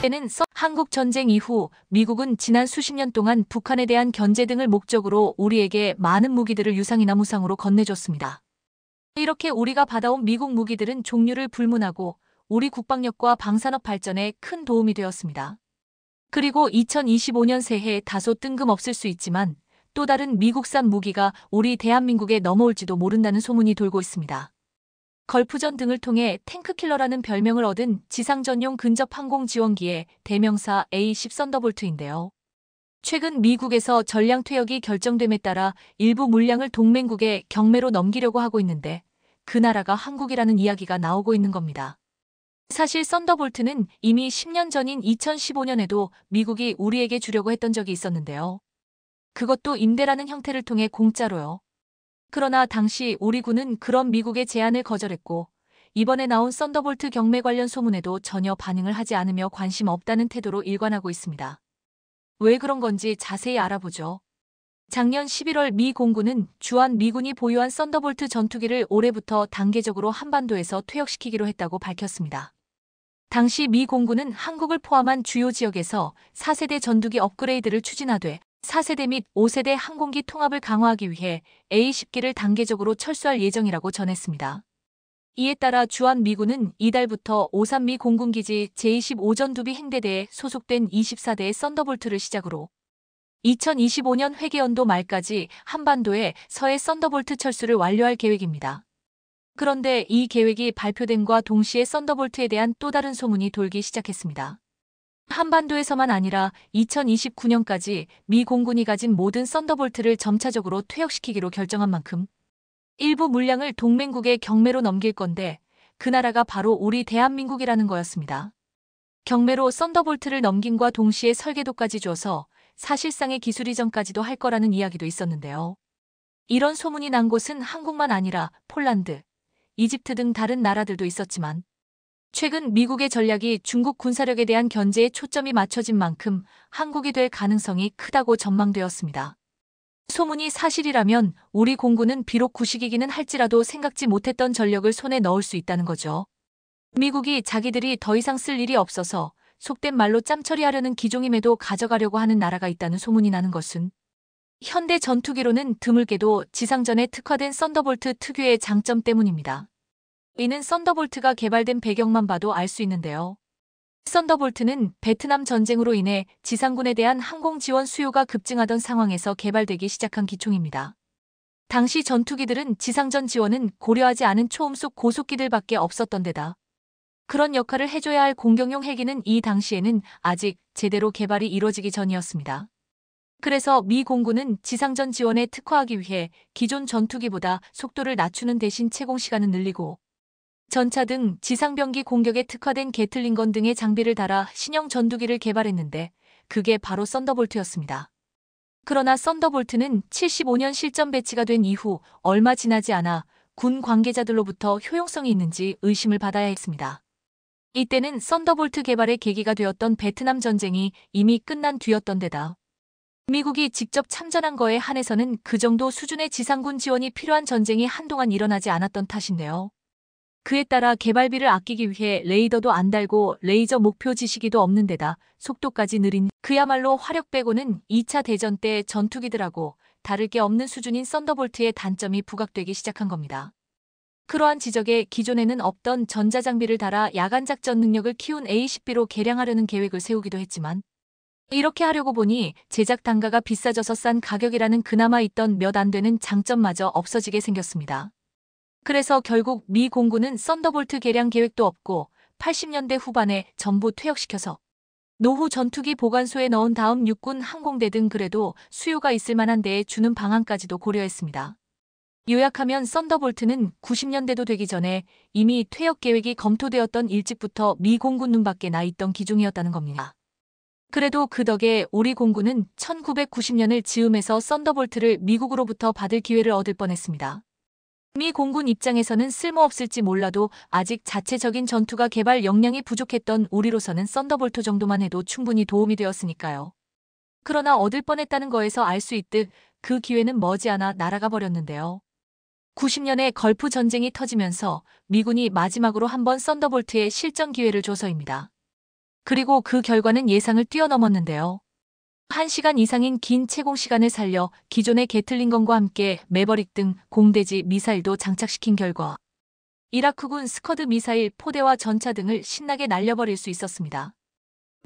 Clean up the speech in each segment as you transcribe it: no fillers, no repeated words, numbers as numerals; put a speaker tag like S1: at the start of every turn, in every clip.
S1: 때는 한국 전쟁 이후 미국은 지난 수십 년 동안 북한에 대한 견제 등을 목적으로 우리에게 많은 무기들을 유상이나 무상으로 건네줬습니다. 이렇게 우리가 받아온 미국 무기들은 종류를 불문하고 우리 국방력과 방산업 발전에 큰 도움이 되었습니다. 그리고 2025년 새해 다소 뜬금없을 수 있지만 또 다른 미국산 무기가 우리 대한민국에 넘어올지도 모른다는 소문이 돌고 있습니다. 걸프전 등을 통해 탱크킬러라는 별명을 얻은 지상 전용 근접 항공 지원기의 대명사 A-10 썬더볼트인데요. 최근 미국에서 전량 퇴역이 결정됨에 따라 일부 물량을 동맹국에 경매로 넘기려고 하고 있는데 그 나라가 한국이라는 이야기가 나오고 있는 겁니다. 사실 썬더볼트는 이미 10년 전인 2015년에도 미국이 우리에게 주려고 했던 적이 있었는데요. 그것도 임대라는 형태를 통해 공짜로요. 그러나 당시 우리 군은 그런 미국의 제안을 거절했고 이번에 나온 썬더볼트 경매 관련 소문에도 전혀 반응을 하지 않으며 관심 없다는 태도로 일관하고 있습니다. 왜 그런 건지 자세히 알아보죠. 작년 11월 미 공군은 주한 미군이 보유한 썬더볼트 전투기를 올해부터 단계적으로 한반도에서 퇴역시키기로 했다고 밝혔습니다. 당시 미 공군은 한국을 포함한 주요 지역에서 4세대 전투기 업그레이드를 추진하되 4세대 및 5세대 항공기 통합을 강화하기 위해 A-10기를 단계적으로 철수할 예정이라고 전했습니다. 이에 따라 주한 미군은 이달부터 오산 미 공군기지 제25 전투비 행대대에 소속된 24대의 썬더볼트를 시작으로 2025년 회계연도 말까지 한반도에 서해 썬더볼트 철수를 완료할 계획입니다. 그런데 이 계획이 발표됨과 동시에 썬더볼트에 대한 또 다른 소문이 돌기 시작했습니다. 한반도에서만 아니라 2029년까지 미 공군이 가진 모든 썬더볼트를 점차적으로 퇴역시키기로 결정한 만큼 일부 물량을 동맹국에 경매로 넘길 건데 그 나라가 바로 우리 대한민국이라는 거였습니다. 경매로 썬더볼트를 넘김과 동시에 설계도까지 줘서 사실상의 기술 이전까지도 할 거라는 이야기도 있었는데요. 이런 소문이 난 곳은 한국만 아니라 폴란드, 이집트 등 다른 나라들도 있었지만 최근 미국의 전략이 중국 군사력에 대한 견제에 초점이 맞춰진 만큼 한국이 될 가능성이 크다고 전망되었습니다. 소문이 사실이라면 우리 공군은 비록 구식이기는 할지라도 생각지 못했던 전력을 손에 넣을 수 있다는 거죠. 미국이 자기들이 더 이상 쓸 일이 없어서 속된 말로 짬처리하려는 기종임에도 가져가려고 하는 나라가 있다는 소문이 나는 것은 현대 전투기로는 드물게도 지상전에 특화된 썬더볼트 특유의 장점 때문입니다. 이는 썬더볼트가 개발된 배경만 봐도 알 수 있는데요. 썬더볼트는 베트남 전쟁으로 인해 지상군에 대한 항공 지원 수요가 급증하던 상황에서 개발되기 시작한 기총입니다. 당시 전투기들은 지상전 지원은 고려하지 않은 초음속 고속기들밖에 없었던 데다 그런 역할을 해줘야 할 공격용 헬기는 이 당시에는 아직 제대로 개발이 이루어지기 전이었습니다. 그래서 미 공군은 지상전 지원에 특화하기 위해 기존 전투기보다 속도를 낮추는 대신 채공 시간을 늘리고 전차 등 지상병기 공격에 특화된 게틀링건 등의 장비를 달아 신형 전투기를 개발했는데 그게 바로 썬더볼트였습니다. 그러나 썬더볼트는 75년 실전 배치가 된 이후 얼마 지나지 않아 군 관계자들로부터 효용성이 있는지 의심을 받아야 했습니다. 이때는 썬더볼트 개발의 계기가 되었던 베트남 전쟁이 이미 끝난 뒤였던 데다 미국이 직접 참전한 거에 한해서는 그 정도 수준의 지상군 지원이 필요한 전쟁이 한동안 일어나지 않았던 탓인데요. 그에 따라 개발비를 아끼기 위해 레이더도 안 달고 레이저 목표 지시기도 없는 데다 속도까지 느린 그야말로 화력 빼고는 2차 대전 때 전투기들하고 다를 게 없는 수준인 썬더볼트의 단점이 부각되기 시작한 겁니다. 그러한 지적에 기존에는 없던 전자장비를 달아 야간작전 능력을 키운 A-10B로 개량하려는 계획을 세우기도 했지만 이렇게 하려고 보니 제작 단가가 비싸져서 싼 가격이라는 그나마 있던 몇 안 되는 장점마저 없어지게 생겼습니다. 그래서 결국 미 공군은 썬더볼트 개량 계획도 없고 80년대 후반에 전부 퇴역시켜서 노후 전투기 보관소에 넣은 다음 육군 항공대 등 그래도 수요가 있을 만한 데에 주는 방안까지도 고려했습니다. 요약하면 썬더볼트는 90년대도 되기 전에 이미 퇴역 계획이 검토되었던 일찍부터 미 공군 눈밖에 나 있던 기종이었다는 겁니다. 그래도 그 덕에 우리 공군은 1990년을 즈음해서 썬더볼트를 미국으로부터 받을 기회를 얻을 뻔했습니다. 미 공군 입장에서는 쓸모없을지 몰라도 아직 자체적인 전투가 개발 역량이 부족했던 우리로서는 썬더볼트 정도만 해도 충분히 도움이 되었으니까요. 그러나 얻을 뻔했다는 거에서 알 수 있듯 그 기회는 머지않아 날아가 버렸는데요. 90년에 걸프 전쟁이 터지면서 미군이 마지막으로 한번 썬더볼트에 실전 기회를 줘서입니다. 그리고 그 결과는 예상을 뛰어넘었는데요. 1시간 이상인 긴 채공 시간을 살려 기존의 게틀링건과 함께 매버릭 등 공대지 미사일도 장착시킨 결과 이라크군 스커드 미사일 포대와 전차 등을 신나게 날려버릴 수 있었습니다.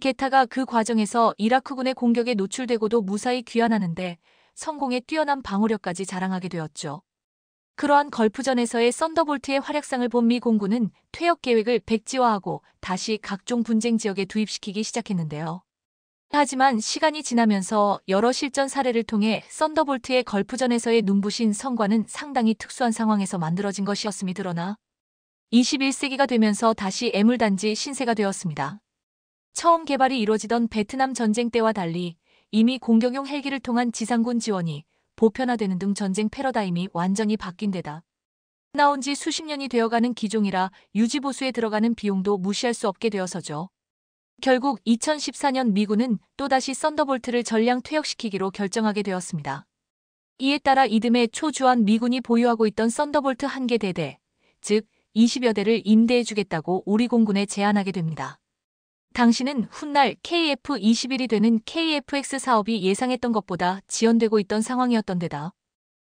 S1: 게타가 그 과정에서 이라크군의 공격에 노출되고도 무사히 귀환하는데 성공의 뛰어난 방어력까지 자랑하게 되었죠. 그러한 걸프전에서의 썬더볼트의 활약상을 본 미 공군은 퇴역 계획을 백지화하고 다시 각종 분쟁 지역에 투입시키기 시작했는데요. 하지만 시간이 지나면서 여러 실전 사례를 통해 썬더볼트의 걸프전에서의 눈부신 성과는 상당히 특수한 상황에서 만들어진 것이었음이 드러나 21세기가 되면서 다시 애물단지 신세가 되었습니다. 처음 개발이 이루어지던 베트남 전쟁 때와 달리 이미 공격용 헬기를 통한 지상군 지원이 보편화되는 등 전쟁 패러다임이 완전히 바뀐 데다 나온 지 수십 년이 되어가는 기종이라 유지보수에 들어가는 비용도 무시할 수 없게 되어서죠. 결국 2014년 미군은 또다시 썬더볼트를 전량 퇴역시키기로 결정하게 되었습니다. 이에 따라 이듬해 초주한 미군이 보유하고 있던 썬더볼트 1개 대대, 즉 20여 대를 임대해주겠다고 우리 공군에 제안하게 됩니다. 당시는 훗날 KF-21이 되는 KF-X 사업이 예상했던 것보다 지연되고 있던 상황이었던 데다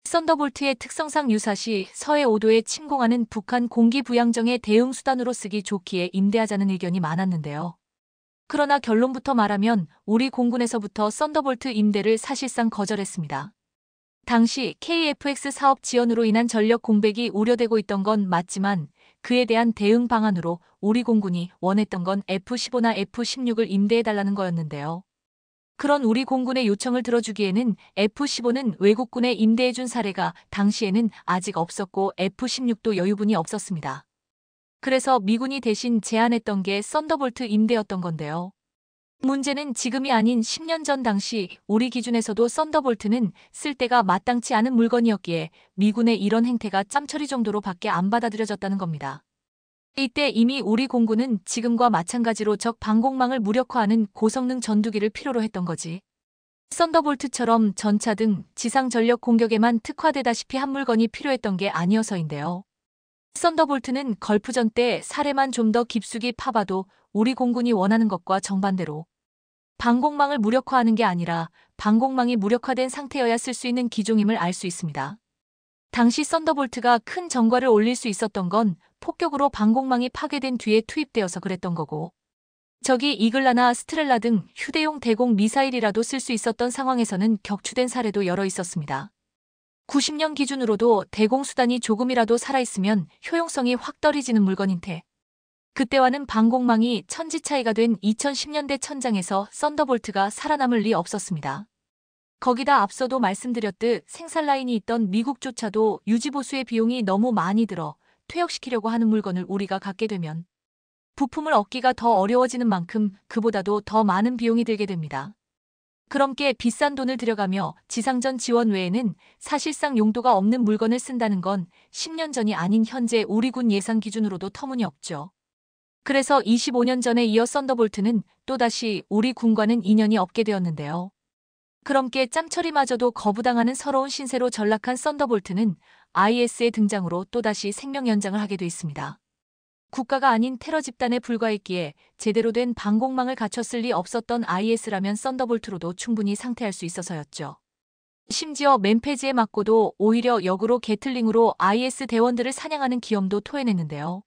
S1: 썬더볼트의 특성상 유사시 서해 5도에 침공하는 북한 공기부양정의 대응 수단으로 쓰기 좋기에 임대하자는 의견이 많았는데요. 그러나 결론부터 말하면 우리 공군에서부터 썬더볼트 임대를 사실상 거절했습니다. 당시 KF-X 사업 지연으로 인한 전력 공백이 우려되고 있던 건 맞지만 그에 대한 대응 방안으로 우리 공군이 원했던 건 F-15나 F-16을 임대해달라는 거였는데요. 그런 우리 공군의 요청을 들어주기에는 F-15는 외국군에 임대해준 사례가 당시에는 아직 없었고 F-16도 여유분이 없었습니다. 그래서 미군이 대신 제안했던 게 썬더볼트 임대였던 건데요. 문제는 지금이 아닌 10년 전 당시 우리 기준에서도 썬더볼트는 쓸 데가 마땅치 않은 물건이었기에 미군의 이런 행태가 짬처리 정도로 밖에 안 받아들여졌다는 겁니다. 이때 이미 우리 공군은 지금과 마찬가지로 적 방공망을 무력화하는 고성능 전투기를 필요로 했던 거지. 썬더볼트처럼 전차 등 지상 전력 공격에만 특화되다시피 한 물건이 필요했던 게 아니어서인데요. 썬더볼트는 걸프전 때 사례만 좀 더 깊숙이 파봐도 우리 공군이 원하는 것과 정반대로 방공망을 무력화하는 게 아니라 방공망이 무력화된 상태여야 쓸 수 있는 기종임을 알 수 있습니다. 당시 썬더볼트가 큰 전과를 올릴 수 있었던 건 폭격으로 방공망이 파괴된 뒤에 투입되어서 그랬던 거고 적이 이글라나 스트렐라 등 휴대용 대공 미사일이라도 쓸 수 있었던 상황에서는 격추된 사례도 여러 있었습니다. 90년 기준으로도 대공수단이 조금이라도 살아있으면 효용성이 확 떨어지는 물건인데 그때와는 방공망이 천지 차이가 된 2010년대 천장에서 썬더볼트가 살아남을 리 없었습니다. 거기다 앞서도 말씀드렸듯 생산 라인이 있던 미국조차도 유지보수의 비용이 너무 많이 들어 퇴역시키려고 하는 물건을 우리가 갖게 되면 부품을 얻기가 더 어려워지는 만큼 그보다도 더 많은 비용이 들게 됩니다. 그럼 꽤 비싼 돈을 들여가며 지상전 지원 외에는 사실상 용도가 없는 물건을 쓴다는 건 10년 전이 아닌 현재 우리 군 예상 기준으로도 터무니없죠. 그래서 25년 전에 이어 썬더볼트는 또다시 우리 군과는 인연이 없게 되었는데요. 그럼 꽤 짬처리마저도 거부당하는 서러운 신세로 전락한 썬더볼트는 IS의 등장으로 또다시 생명 연장을 하게 돼 있습니다. 국가가 아닌 테러 집단에 불과했기에 제대로 된 방공망을 갖췄을 리 없었던 IS라면 썬더볼트로도 충분히 상대할 수 있어서였죠. 심지어 맨페지에 맞고도 오히려 역으로 게틀링으로 IS 대원들을 사냥하는 기염도 토해냈는데요.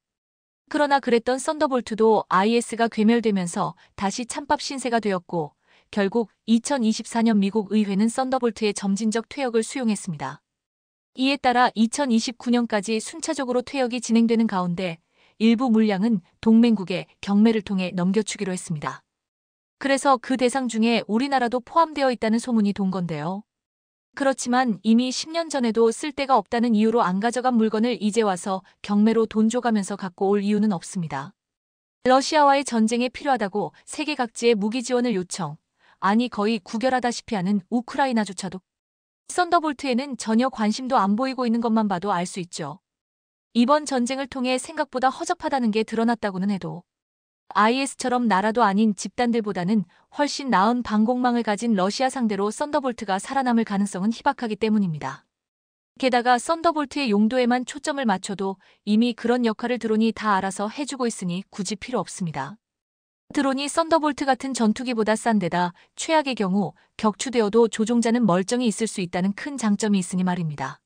S1: 그러나 그랬던 썬더볼트도 IS가 괴멸되면서 다시 찬밥 신세가 되었고 결국 2024년 미국 의회는 썬더볼트의 점진적 퇴역을 수용했습니다. 이에 따라 2029년까지 순차적으로 퇴역이 진행되는 가운데 일부 물량은 동맹국에 경매를 통해 넘겨주기로 했습니다. 그래서 그 대상 중에 우리나라도 포함되어 있다는 소문이 돈 건데요. 그렇지만 이미 10년 전에도 쓸 데가 없다는 이유로 안 가져간 물건을 이제 와서 경매로 돈 줘가면서 갖고 올 이유는 없습니다. 러시아와의 전쟁에 필요하다고 세계 각지에 무기 지원을 요청, 아니 거의 구결하다시피 하는 우크라이나조차도 썬더볼트에는 전혀 관심도 안 보이고 있는 것만 봐도 알 수 있죠. 이번 전쟁을 통해 생각보다 허접하다는 게 드러났다고는 해도 IS처럼 나라도 아닌 집단들보다는 훨씬 나은 방공망을 가진 러시아 상대로 썬더볼트가 살아남을 가능성은 희박하기 때문입니다. 게다가 썬더볼트의 용도에만 초점을 맞춰도 이미 그런 역할을 드론이 다 알아서 해주고 있으니 굳이 필요 없습니다. 드론이 썬더볼트 같은 전투기보다 싼 데다 최악의 경우 격추되어도 조종자는 멀쩡히 있을 수 있다는 큰 장점이 있으니 말입니다.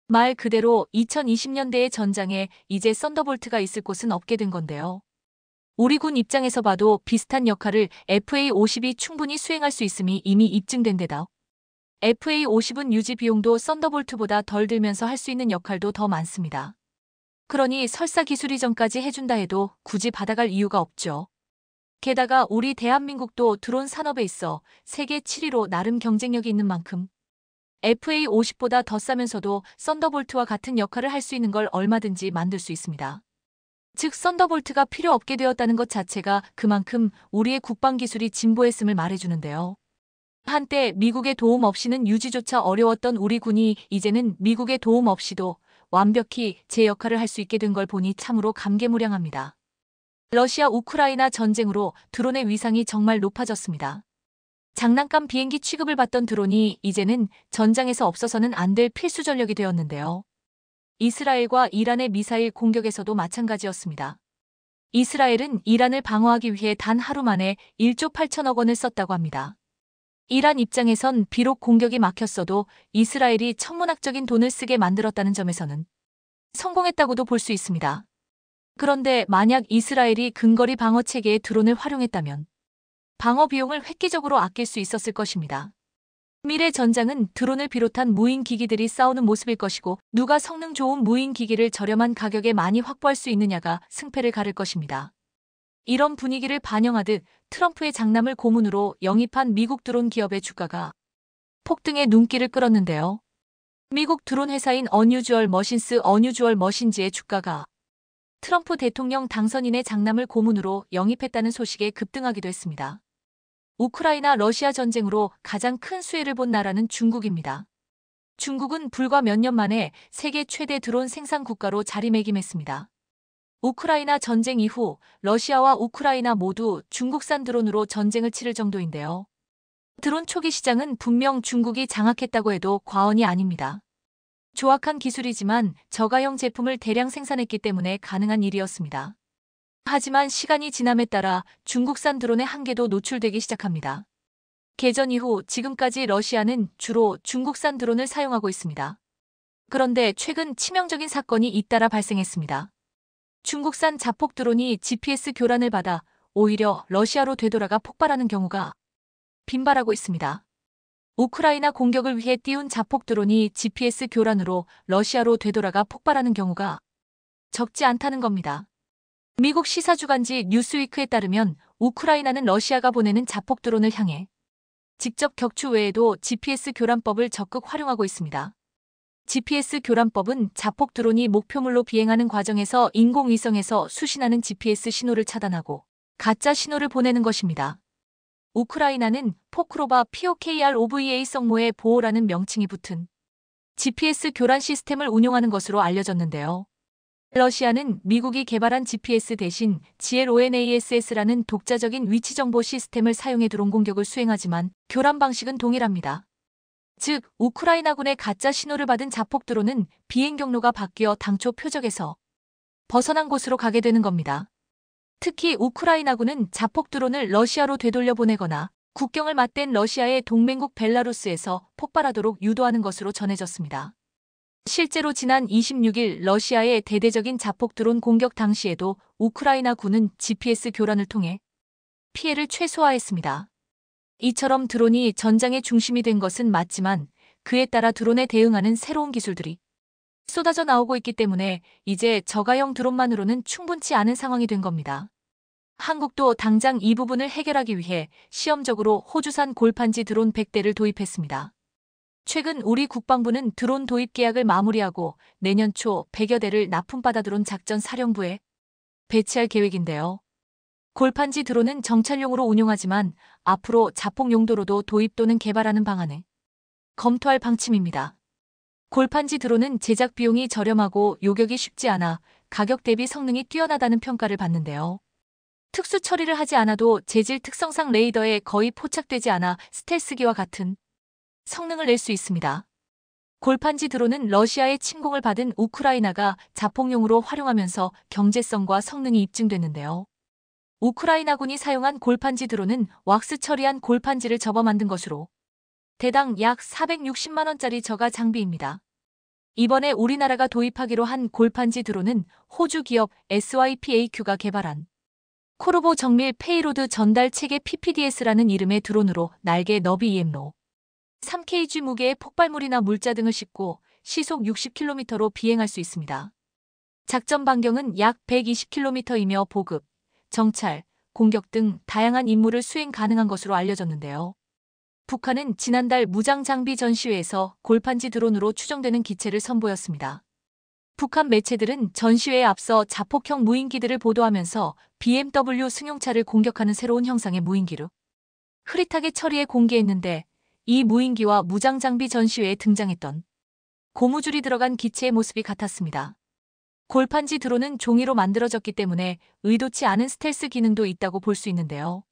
S1: 말 그대로 2020년대의 전장에 이제 썬더볼트가 있을 곳은 없게 된 건데요. 우리 군 입장에서 봐도 비슷한 역할을 FA-50이 충분히 수행할 수 있음이 이미 입증된 데다 FA-50은 유지 비용도 썬더볼트보다 덜 들면서 할 수 있는 역할도 더 많습니다. 그러니 설사 기술 이전까지 해준다 해도 굳이 받아갈 이유가 없죠. 게다가 우리 대한민국도 드론 산업에 있어 세계 7위로 나름 경쟁력이 있는 만큼 FA-50보다 더 싸면서도 썬더볼트와 같은 역할을 할 수 있는 걸 얼마든지 만들 수 있습니다. 즉 썬더볼트가 필요 없게 되었다는 것 자체가 그만큼 우리의 국방기술이 진보했음을 말해주는데요. 한때 미국의 도움 없이는 유지조차 어려웠던 우리 군이 이제는 미국의 도움 없이도 완벽히 제 역할을 할 수 있게 된 걸 보니 참으로 감개무량합니다. 러시아 우크라이나 전쟁으로 드론의 위상이 정말 높아졌습니다. 장난감 비행기 취급을 받던 드론이 이제는 전장에서 없어서는 안 될 필수 전력이 되었는데요. 이스라엘과 이란의 미사일 공격에서도 마찬가지였습니다. 이스라엘은 이란을 방어하기 위해 단 하루 만에 1조 8천억 원을 썼다고 합니다. 이란 입장에선 비록 공격이 막혔어도 이스라엘이 천문학적인 돈을 쓰게 만들었다는 점에서는 성공했다고도 볼 수 있습니다. 그런데 만약 이스라엘이 근거리 방어 체계의 드론을 활용했다면 방어 비용을 획기적으로 아낄 수 있었을 것입니다. 미래 전장은 드론을 비롯한 무인 기기들이 싸우는 모습일 것이고 누가 성능 좋은 무인 기기를 저렴한 가격에 많이 확보할 수 있느냐가 승패를 가를 것입니다. 이런 분위기를 반영하듯 트럼프의 장남을 고문으로 영입한 미국 드론 기업의 주가가 폭등의 눈길을 끌었는데요. 미국 드론 회사인 어뉴주얼 머신즈의 주가가 트럼프 대통령 당선인의 장남을 고문으로 영입했다는 소식에 급등하기도 했습니다. 우크라이나 러시아 전쟁으로 가장 큰 수혜를 본 나라는 중국입니다. 중국은 불과 몇 년 만에 세계 최대 드론 생산 국가로 자리매김했습니다. 우크라이나 전쟁 이후 러시아와 우크라이나 모두 중국산 드론으로 전쟁을 치를 정도인데요. 드론 초기 시장은 분명 중국이 장악했다고 해도 과언이 아닙니다. 조악한 기술이지만 저가형 제품을 대량 생산했기 때문에 가능한 일이었습니다. 하지만 시간이 지남에 따라 중국산 드론의 한계도 노출되기 시작합니다. 개전 이후 지금까지 러시아는 주로 중국산 드론을 사용하고 있습니다. 그런데 최근 치명적인 사건이 잇따라 발생했습니다. 중국산 자폭 드론이 GPS 교란을 받아 오히려 러시아로 되돌아가 폭발하는 경우가 빈발하고 있습니다. 우크라이나 공격을 위해 띄운 자폭 드론이 GPS 교란으로 러시아로 되돌아가 폭발하는 경우가 적지 않다는 겁니다. 미국 시사주간지 뉴스위크에 따르면 우크라이나는 러시아가 보내는 자폭 드론을 향해 직접 격추 외에도 GPS 교란법을 적극 활용하고 있습니다. GPS 교란법은 자폭 드론이 목표물로 비행하는 과정에서 인공위성에서 수신하는 GPS 신호를 차단하고 가짜 신호를 보내는 것입니다. 우크라이나는 포크로바 POKR-OVA 성모의 보호라는 명칭이 붙은 GPS 교란 시스템을 운용하는 것으로 알려졌는데요. 러시아는 미국이 개발한 GPS 대신 GLONASS라는 독자적인 위치 정보 시스템을 사용해 드론 공격을 수행하지만 교란 방식은 동일합니다. 즉, 우크라이나군의 가짜 신호를 받은 자폭 드론은 비행 경로가 바뀌어 당초 표적에서 벗어난 곳으로 가게 되는 겁니다. 특히 우크라이나군은 자폭 드론을 러시아로 되돌려 보내거나 국경을 맞댄 러시아의 동맹국 벨라루스에서 폭발하도록 유도하는 것으로 전해졌습니다. 실제로 지난 26일 러시아의 대대적인 자폭 드론 공격 당시에도 우크라이나 군은 GPS 교란을 통해 피해를 최소화했습니다. 이처럼 드론이 전장의 중심이 된 것은 맞지만 그에 따라 드론에 대응하는 새로운 기술들이 쏟아져 나오고 있기 때문에 이제 저가형 드론만으로는 충분치 않은 상황이 된 겁니다. 한국도 당장 이 부분을 해결하기 위해 시험적으로 호주산 골판지 드론 100대를 도입했습니다. 최근 우리 국방부는 드론 도입 계약을 마무리하고 내년 초 100여 대를 납품받아 드론 작전 사령부에 배치할 계획인데요. 골판지 드론은 정찰용으로 운용하지만 앞으로 자폭 용도로도 도입 또는 개발하는 방안을 검토할 방침입니다. 골판지 드론은 제작 비용이 저렴하고 요격이 쉽지 않아 가격 대비 성능이 뛰어나다는 평가를 받는데요. 특수 처리를 하지 않아도 재질 특성상 레이더에 거의 포착되지 않아 스텔스기와 같은 성능을 낼 수 있습니다. 골판지 드론은 러시아의 침공을 받은 우크라이나가 자폭용으로 활용하면서 경제성과 성능이 입증됐는데요. 우크라이나군이 사용한 골판지 드론은 왁스 처리한 골판지를 접어 만든 것으로 대당 약 460만 원짜리 저가 장비입니다. 이번에 우리나라가 도입하기로 한 골판지 드론은 호주 기업 SYPAQ가 개발한 코르보 정밀 페이로드 전달 체계 PPDS라는 이름의 드론으로 날개 너비 EM로 3kg 무게의 폭발물이나 물자 등을 싣고 시속 60km로 비행할 수 있습니다. 작전 반경은 약 120km이며 보급, 정찰, 공격 등 다양한 임무를 수행 가능한 것으로 알려졌는데요. 북한은 지난달 무장장비 전시회에서 골판지 드론으로 추정되는 기체를 선보였습니다. 북한 매체들은 전시회에 앞서 자폭형 무인기들을 보도하면서 BMW 승용차를 공격하는 새로운 형상의 무인기를 흐릿하게 처리해 공개했는데 이 무인기와 무장장비 전시회에 등장했던 고무줄이 들어간 기체의 모습이 같았습니다. 골판지 드론은 종이로 만들어졌기 때문에 의도치 않은 스텔스 기능도 있다고 볼 수 있는데요.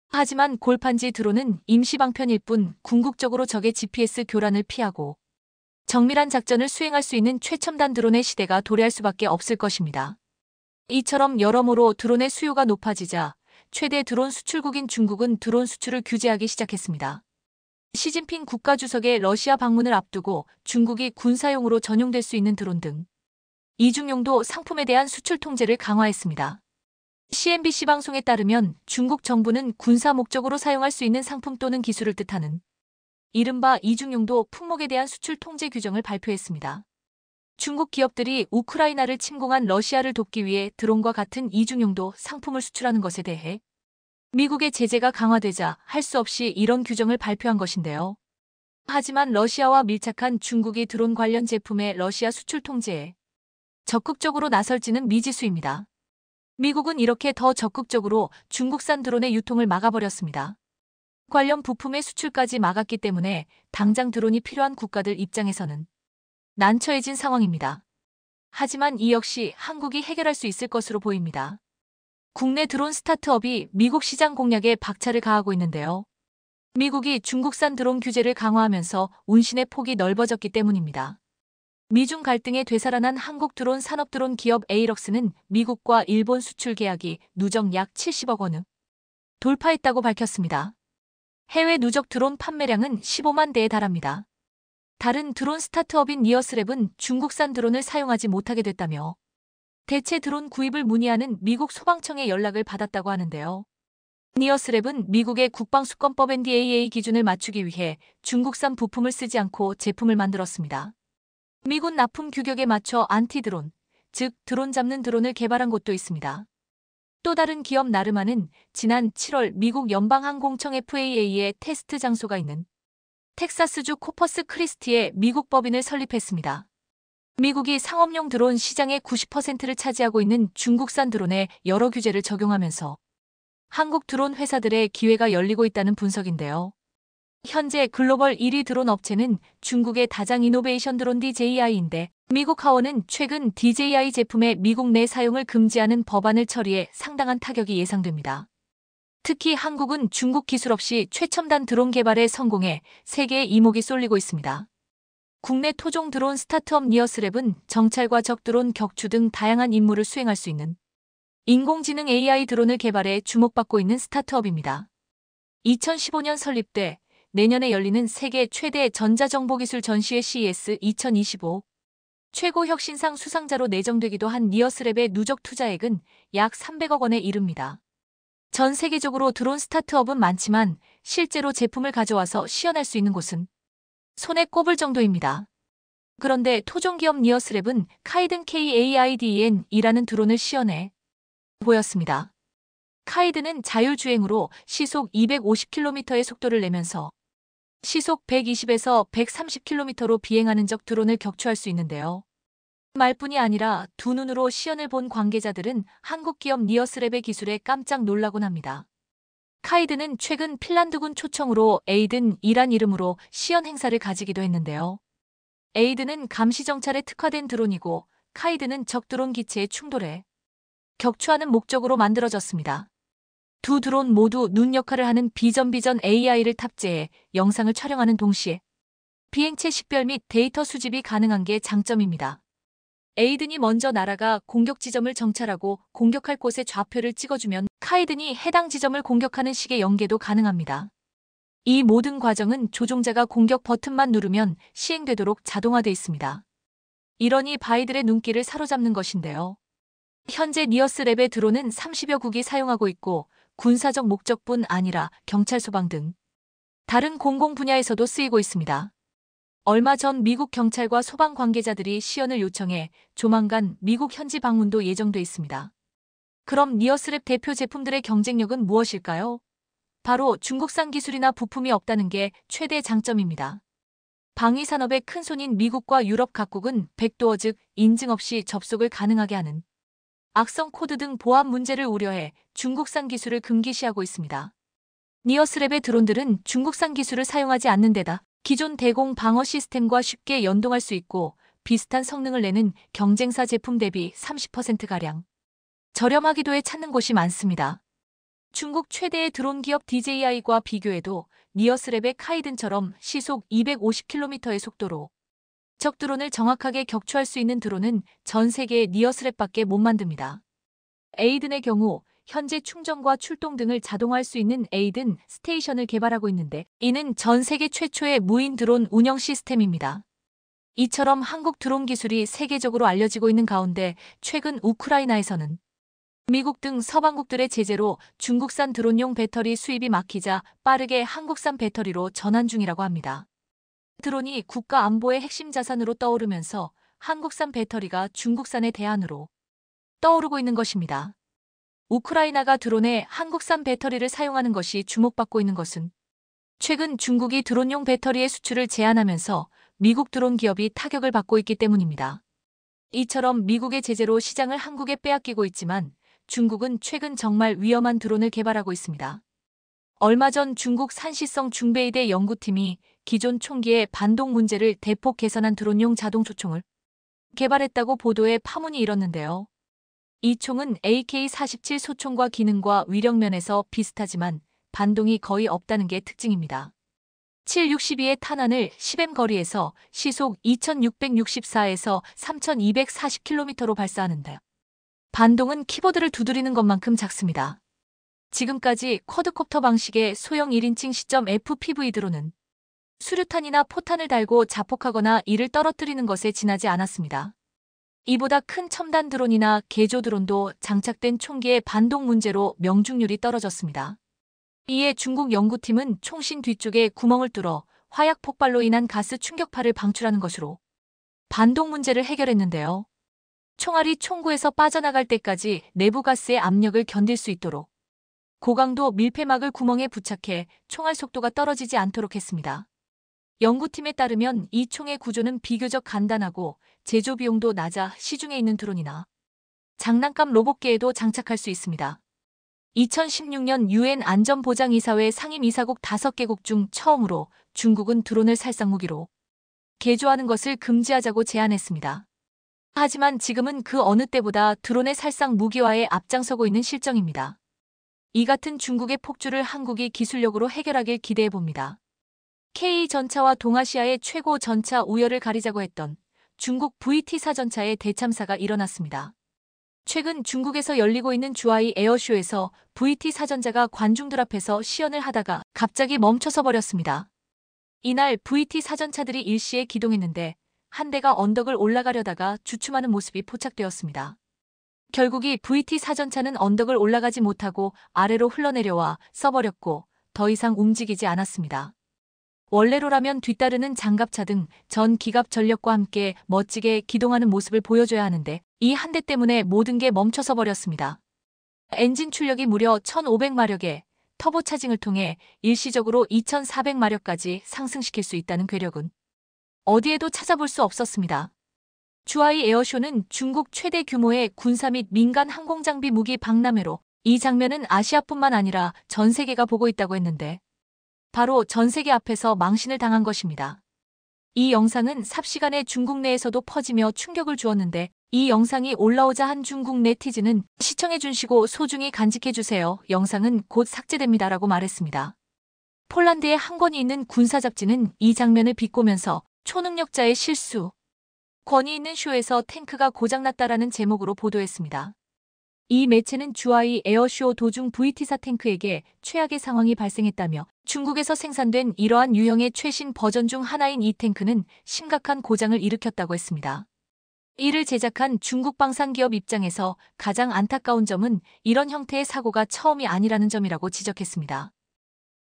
S1: 하지만 골판지 드론은 임시방편일 뿐 궁극적으로 적의 GPS 교란을 피하고 정밀한 작전을 수행할 수 있는 최첨단 드론의 시대가 도래할 수밖에 없을 것입니다. 이처럼 여러모로 드론의 수요가 높아지자 최대 드론 수출국인 중국은 드론 수출을 규제하기 시작했습니다. 시진핑 국가주석의 러시아 방문을 앞두고 중국이 군사용으로 전용될 수 있는 드론 등 이중용도 상품에 대한 수출 통제를 강화했습니다. CNBC 방송에 따르면 중국 정부는 군사 목적으로 사용할 수 있는 상품 또는 기술을 뜻하는 이른바 이중용도 품목에 대한 수출 통제 규정을 발표했습니다. 중국 기업들이 우크라이나를 침공한 러시아를 돕기 위해 드론과 같은 이중용도 상품을 수출하는 것에 대해 미국의 제재가 강화되자 할 수 없이 이런 규정을 발표한 것인데요. 하지만 러시아와 밀착한 중국이 드론 관련 제품의 러시아 수출 통제에 적극적으로 나설지는 미지수입니다. 미국은 이렇게 더 적극적으로 중국산 드론의 유통을 막아버렸습니다. 관련 부품의 수출까지 막았기 때문에 당장 드론이 필요한 국가들 입장에서는 난처해진 상황입니다. 하지만 이 역시 한국이 해결할 수 있을 것으로 보입니다. 국내 드론 스타트업이 미국 시장 공략에 박차를 가하고 있는데요. 미국이 중국산 드론 규제를 강화하면서 운신의 폭이 넓어졌기 때문입니다. 미중 갈등에 되살아난 한국 드론 산업 드론 기업 에이럭스는 미국과 일본 수출 계약이 누적 약 70억 원을 돌파했다고 밝혔습니다. 해외 누적 드론 판매량은 15만 대에 달합니다. 다른 드론 스타트업인 니어스랩은 중국산 드론을 사용하지 못하게 됐다며 대체 드론 구입을 문의하는 미국 소방청의 연락을 받았다고 하는데요. 니어스랩은 미국의 국방수권법 NDAA 기준을 맞추기 위해 중국산 부품을 쓰지 않고 제품을 만들었습니다. 미군 납품 규격에 맞춰 안티드론, 즉 드론 잡는 드론을 개발한 곳도 있습니다. 또 다른 기업 나르마는 지난 7월 미국 연방항공청 FAA의 테스트 장소가 있는 텍사스주 코퍼스 크리스티에 미국 법인을 설립했습니다. 미국이 상업용 드론 시장의 90%를 차지하고 있는 중국산 드론에 여러 규제를 적용하면서 한국 드론 회사들의 기회가 열리고 있다는 분석인데요. 현재 글로벌 1위 드론 업체는 중국의 다장 이노베이션 드론 DJI인데 미국 하원은 최근 DJI 제품의 미국 내 사용을 금지하는 법안을 처리해 상당한 타격이 예상됩니다. 특히 한국은 중국 기술 없이 최첨단 드론 개발에 성공해 세계의 이목이 쏠리고 있습니다. 국내 토종 드론 스타트업 니어스랩은 정찰과 적 드론 격추 등 다양한 임무를 수행할 수 있는 인공지능 AI 드론을 개발해 주목받고 있는 스타트업입니다. 2015년 설립돼 내년에 열리는 세계 최대 전자정보기술 전시회 CES 2025 최고 혁신상 수상자로 내정되기도 한 니어스랩의 누적 투자액은 약 300억 원에 이릅니다. 전 세계적으로 드론 스타트업은 많지만 실제로 제품을 가져와서 시연할 수 있는 곳은 손에 꼽을 정도입니다. 그런데 토종기업 니어스랩은 카이든 KAIDEN이라는 드론을 시연해 보였습니다. 카이든은 자율주행으로 시속 250km의 속도를 내면서 시속 120에서 130km로 비행하는 적 드론을 격추할 수 있는데요. 말뿐이 아니라 두 눈으로 시연을 본 관계자들은 한국 기업 니어스랩의 기술에 깜짝 놀라곤 합니다. 카이든은 최근 핀란드군 초청으로 에이든이란 이름으로 시연 행사를 가지기도 했는데요. 에이든은 감시 정찰에 특화된 드론이고 카이든은 적 드론 기체에 충돌해 격추하는 목적으로 만들어졌습니다. 두 드론 모두 눈 역할을 하는 비전 AI를 탑재해 영상을 촬영하는 동시에 비행체 식별 및 데이터 수집이 가능한 게 장점입니다. 에이든이 먼저 날아가 공격 지점을 정찰하고 공격할 곳에 좌표를 찍어주면 카이든이 해당 지점을 공격하는 식의 연계도 가능합니다. 이 모든 과정은 조종자가 공격 버튼만 누르면 시행되도록 자동화돼 있습니다. 이러니 바이들의 눈길을 사로잡는 것인데요. 현재 니어스 랩의 드론은 30여 국이 사용하고 있고 군사적 목적뿐 아니라 경찰 소방 등 다른 공공 분야에서도 쓰이고 있습니다. 얼마 전 미국 경찰과 소방 관계자들이 시연을 요청해 조만간 미국 현지 방문도 예정돼 있습니다. 그럼 니어스랩 대표 제품들의 경쟁력은 무엇일까요? 바로 중국산 기술이나 부품이 없다는 게 최대 장점입니다. 방위 산업의 큰손인 미국과 유럽 각국은 백도어 즉 인증 없이 접속을 가능하게 하는 악성 코드 등 보안 문제를 우려해 중국산 기술을 금기시하고 있습니다. 니어스랩의 드론들은 중국산 기술을 사용하지 않는 데다 기존 대공 방어 시스템과 쉽게 연동할 수 있고 비슷한 성능을 내는 경쟁사 제품 대비 30%가량 저렴하기도 해 찾는 곳이 많습니다. 중국 최대의 드론 기업 DJI과 비교해도 니어스랩의 카이든처럼 시속 250km의 속도로 적 드론을 정확하게 격추할 수 있는 드론은 전 세계의 니어스랩밖에 못 만듭니다. 에이든의 경우 현재 충전과 출동 등을 자동화할 수 있는 에이든 스테이션을 개발하고 있는데 이는 전 세계 최초의 무인 드론 운영 시스템입니다. 이처럼 한국 드론 기술이 세계적으로 알려지고 있는 가운데 최근 우크라이나에서는 미국 등 서방국들의 제재로 중국산 드론용 배터리 수입이 막히자 빠르게 한국산 배터리로 전환 중이라고 합니다. 드론이 국가 안보의 핵심 자산으로 떠오르면서 한국산 배터리가 중국산의 대안으로 떠오르고 있는 것입니다. 우크라이나가 드론에 한국산 배터리를 사용하는 것이 주목받고 있는 것은 최근 중국이 드론용 배터리의 수출을 제한하면서 미국 드론 기업이 타격을 받고 있기 때문입니다. 이처럼 미국의 제재로 시장을 한국에 빼앗기고 있지만 중국은 최근 정말 위험한 드론을 개발하고 있습니다. 얼마 전 중국 산시성 중베이대 연구팀이 기존 총기의 반동 문제를 대폭 개선한 드론용 자동 조총을 개발했다고 보도에 파문이 일었는데요. 이 총은 AK-47 소총과 기능과 위력면에서 비슷하지만 반동이 거의 없다는 게 특징입니다. 762의 탄환을 10m 거리에서 시속 2664에서 3240km로 발사하는데 반동은 키보드를 두드리는 것만큼 작습니다. 지금까지 쿼드콥터 방식의 소형 1인칭 시점 FPV 드론은 수류탄이나 포탄을 달고 자폭하거나 이를 떨어뜨리는 것에 지나지 않았습니다. 이보다 큰 첨단 드론이나 개조 드론도 장착된 총기의 반동 문제로 명중률이 떨어졌습니다. 이에 중국 연구팀은 총신 뒤쪽에 구멍을 뚫어 화약 폭발로 인한 가스 충격파를 방출하는 것으로 반동 문제를 해결했는데요. 총알이 총구에서 빠져나갈 때까지 내부 가스의 압력을 견딜 수 있도록 고강도 밀폐막을 구멍에 부착해 총알 속도가 떨어지지 않도록 했습니다. 연구팀에 따르면 이 총의 구조는 비교적 간단하고 제조 비용도 낮아 시중에 있는 드론이나 장난감 로봇계에도 장착할 수 있습니다. 2016년 유엔 안전보장이사회 상임이사국 5개국 중 처음으로 중국은 드론을 살상 무기로 개조하는 것을 금지하자고 제안했습니다. 하지만 지금은 그 어느 때보다 드론의 살상 무기화에 앞장서고 있는 실정입니다. 이 같은 중국의 폭주를 한국이 기술력으로 해결하길 기대해봅니다. K전차와 동아시아의 최고 전차 우열을 가리자고 했던 중국 VT4전차의 대참사가 일어났습니다. 최근 중국에서 열리고 있는 주하이 에어쇼에서 VT4전차가 관중들 앞에서 시연을 하다가 갑자기 멈춰서 버렸습니다. 이날 VT4전차들이 일시에 기동했는데 한 대가 언덕을 올라가려다가 주춤하는 모습이 포착되었습니다. 결국 이 VT4전차는 언덕을 올라가지 못하고 아래로 흘러내려와 써버렸고 더 이상 움직이지 않았습니다. 원래로라면 뒤따르는 장갑차 등 전 기갑 전력과 함께 멋지게 기동하는 모습을 보여줘야 하는데 이 한 대 때문에 모든 게 멈춰서 버렸습니다. 엔진 출력이 무려 1500마력에 터보 차징을 통해 일시적으로 2400마력까지 상승시킬 수 있다는 괴력은 어디에도 찾아볼 수 없었습니다. 주하이 에어쇼는 중국 최대 규모의 군사 및 민간 항공장비 무기 박람회로 이 장면은 아시아뿐만 아니라 전 세계가 보고 있다고 했는데 바로 전 세계 앞에서 망신을 당한 것입니다. 이 영상은 삽시간에 중국 내에서도 퍼지며 충격을 주었는데 이 영상이 올라오자 한 중국 네티즌은 시청해주시고 소중히 간직해주세요. 영상은 곧 삭제됩니다라고 말했습니다. 폴란드에 한 권이 있는 군사 잡지는 이 장면을 비꼬면서 초능력자의 실수, 권위 있는 쇼에서 탱크가 고장났다라는 제목으로 보도했습니다. 이 매체는 주하이 에어쇼 도중 VT사 탱크에게 최악의 상황이 발생했다며 중국에서 생산된 이러한 유형의 최신 버전 중 하나인 이 탱크는 심각한 고장을 일으켰다고 했습니다. 이를 제작한 중국 방산기업 입장에서 가장 안타까운 점은 이런 형태의 사고가 처음이 아니라는 점이라고 지적했습니다.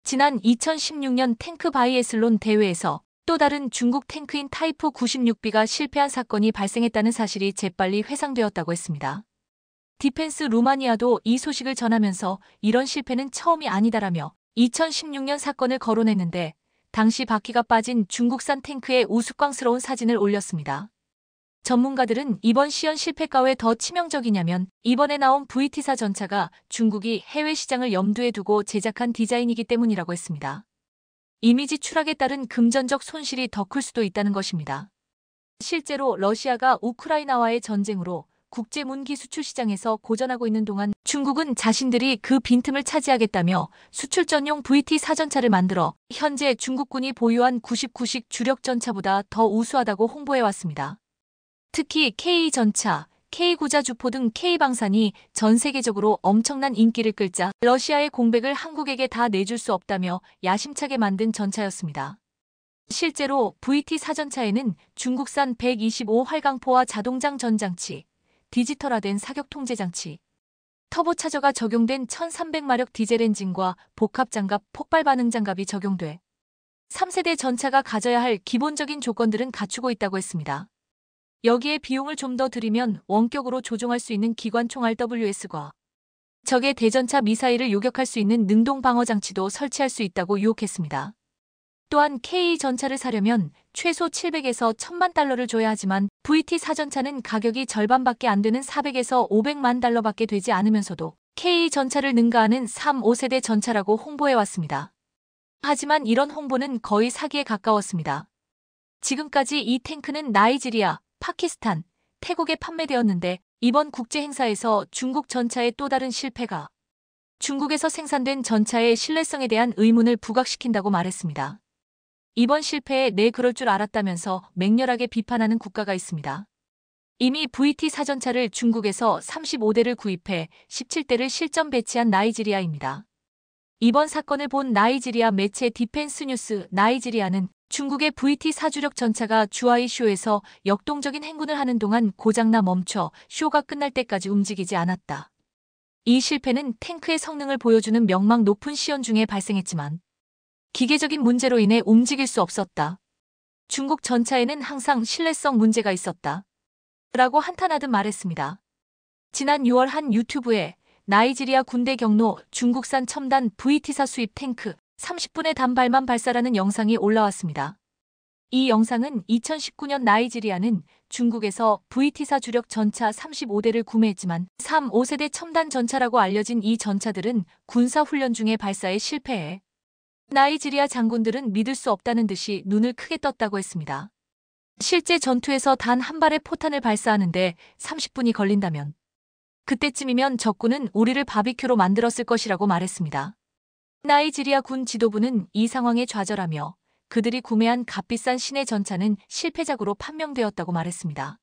S1: 지난 2016년 탱크 바이애슬론 대회에서 또 다른 중국 탱크인 타이프 96B가 실패한 사건이 발생했다는 사실이 재빨리 회상되었다고 했습니다. 디펜스 루마니아도 이 소식을 전하면서 이런 실패는 처음이 아니다라며 2016년 사건을 거론했는데 당시 바퀴가 빠진 중국산 탱크의 우스꽝스러운 사진을 올렸습니다. 전문가들은 이번 시연 실패가 왜 더 치명적이냐면 이번에 나온 VT사 전차가 중국이 해외 시장을 염두에 두고 제작한 디자인이기 때문이라고 했습니다. 이미지 추락에 따른 금전적 손실이 더 클 수도 있다는 것입니다. 실제로 러시아가 우크라이나와의 전쟁으로 국제 문기 수출 시장에서 고전하고 있는 동안 중국은 자신들이 그 빈틈을 차지하겠다며 수출 전용 VT 사전차를 만들어 현재 중국군이 보유한 99식 주력 전차보다 더 우수하다고 홍보해왔습니다. 특히 K전차, K구자주포 등 K방산이 전 세계적으로 엄청난 인기를 끌자 러시아의 공백을 한국에게 다 내줄 수 없다며 야심차게 만든 전차였습니다. 실제로 VT 사전차에는 중국산 125 활강포와 자동장 전장치, 디지털화된 사격 통제 장치, 터보차저가 적용된 1300마력 디젤 엔진과 복합장갑 폭발 반응 장갑이 적용돼 3세대 전차가 가져야 할 기본적인 조건들은 갖추고 있다고 했습니다. 여기에 비용을 좀 더 들이면 원격으로 조종할 수 있는 기관총 RWS과 적의 대전차 미사일을 요격할 수 있는 능동 방어 장치도 설치할 수 있다고 유혹했습니다. 또한 K 전차를 사려면 최소 700에서 1000만 달러를 줘야 하지만 VT 사전차는 가격이 절반밖에 안 되는 400에서 500만 달러밖에 되지 않으면서도 K 전차를 능가하는 3, 5세대 전차라고 홍보해왔습니다. 하지만 이런 홍보는 거의 사기에 가까웠습니다. 지금까지 이 탱크는 나이지리아, 파키스탄, 태국에 판매되었는데 이번 국제 행사에서 중국 전차의 또 다른 실패가 중국에서 생산된 전차의 신뢰성에 대한 의문을 부각시킨다고 말했습니다. 이번 실패에 내 그럴 줄 알았다면서 맹렬하게 비판하는 국가가 있습니다. 이미 VT 사전차를 중국에서 35대를 구입해 17대를 실전 배치한 나이지리아입니다. 이번 사건을 본 나이지리아 매체 디펜스 뉴스 나이지리아는 중국의 VT 사주력 전차가 주하이 쇼에서 역동적인 행군을 하는 동안 고장나 멈춰 쇼가 끝날 때까지 움직이지 않았다. 이 실패는 탱크의 성능을 보여주는 명망 높은 시연 중에 발생했지만 기계적인 문제로 인해 움직일 수 없었다. 중국 전차에는 항상 신뢰성 문제가 있었다. 라고 한탄하듯 말했습니다. 지난 6월 한 유튜브에 나이지리아 군대 경로 중국산 첨단 VT사 수입 탱크 30분의 단발만 발사라는 영상이 올라왔습니다. 이 영상은 2019년 나이지리아는 중국에서 VT사 주력 전차 35대를 구매했지만 3, 5세대 첨단 전차라고 알려진 이 전차들은 군사훈련 중에 발사에 실패해 나이지리아 장군들은 믿을 수 없다는 듯이 눈을 크게 떴다고 했습니다. 실제 전투에서 단 한 발의 포탄을 발사하는데 30분이 걸린다면 그때쯤이면 적군은 우리를 바비큐로 만들었을 것이라고 말했습니다. 나이지리아 군 지도부는 이 상황에 좌절하며 그들이 구매한 값비싼 신의 전차는 실패작으로 판명되었다고 말했습니다.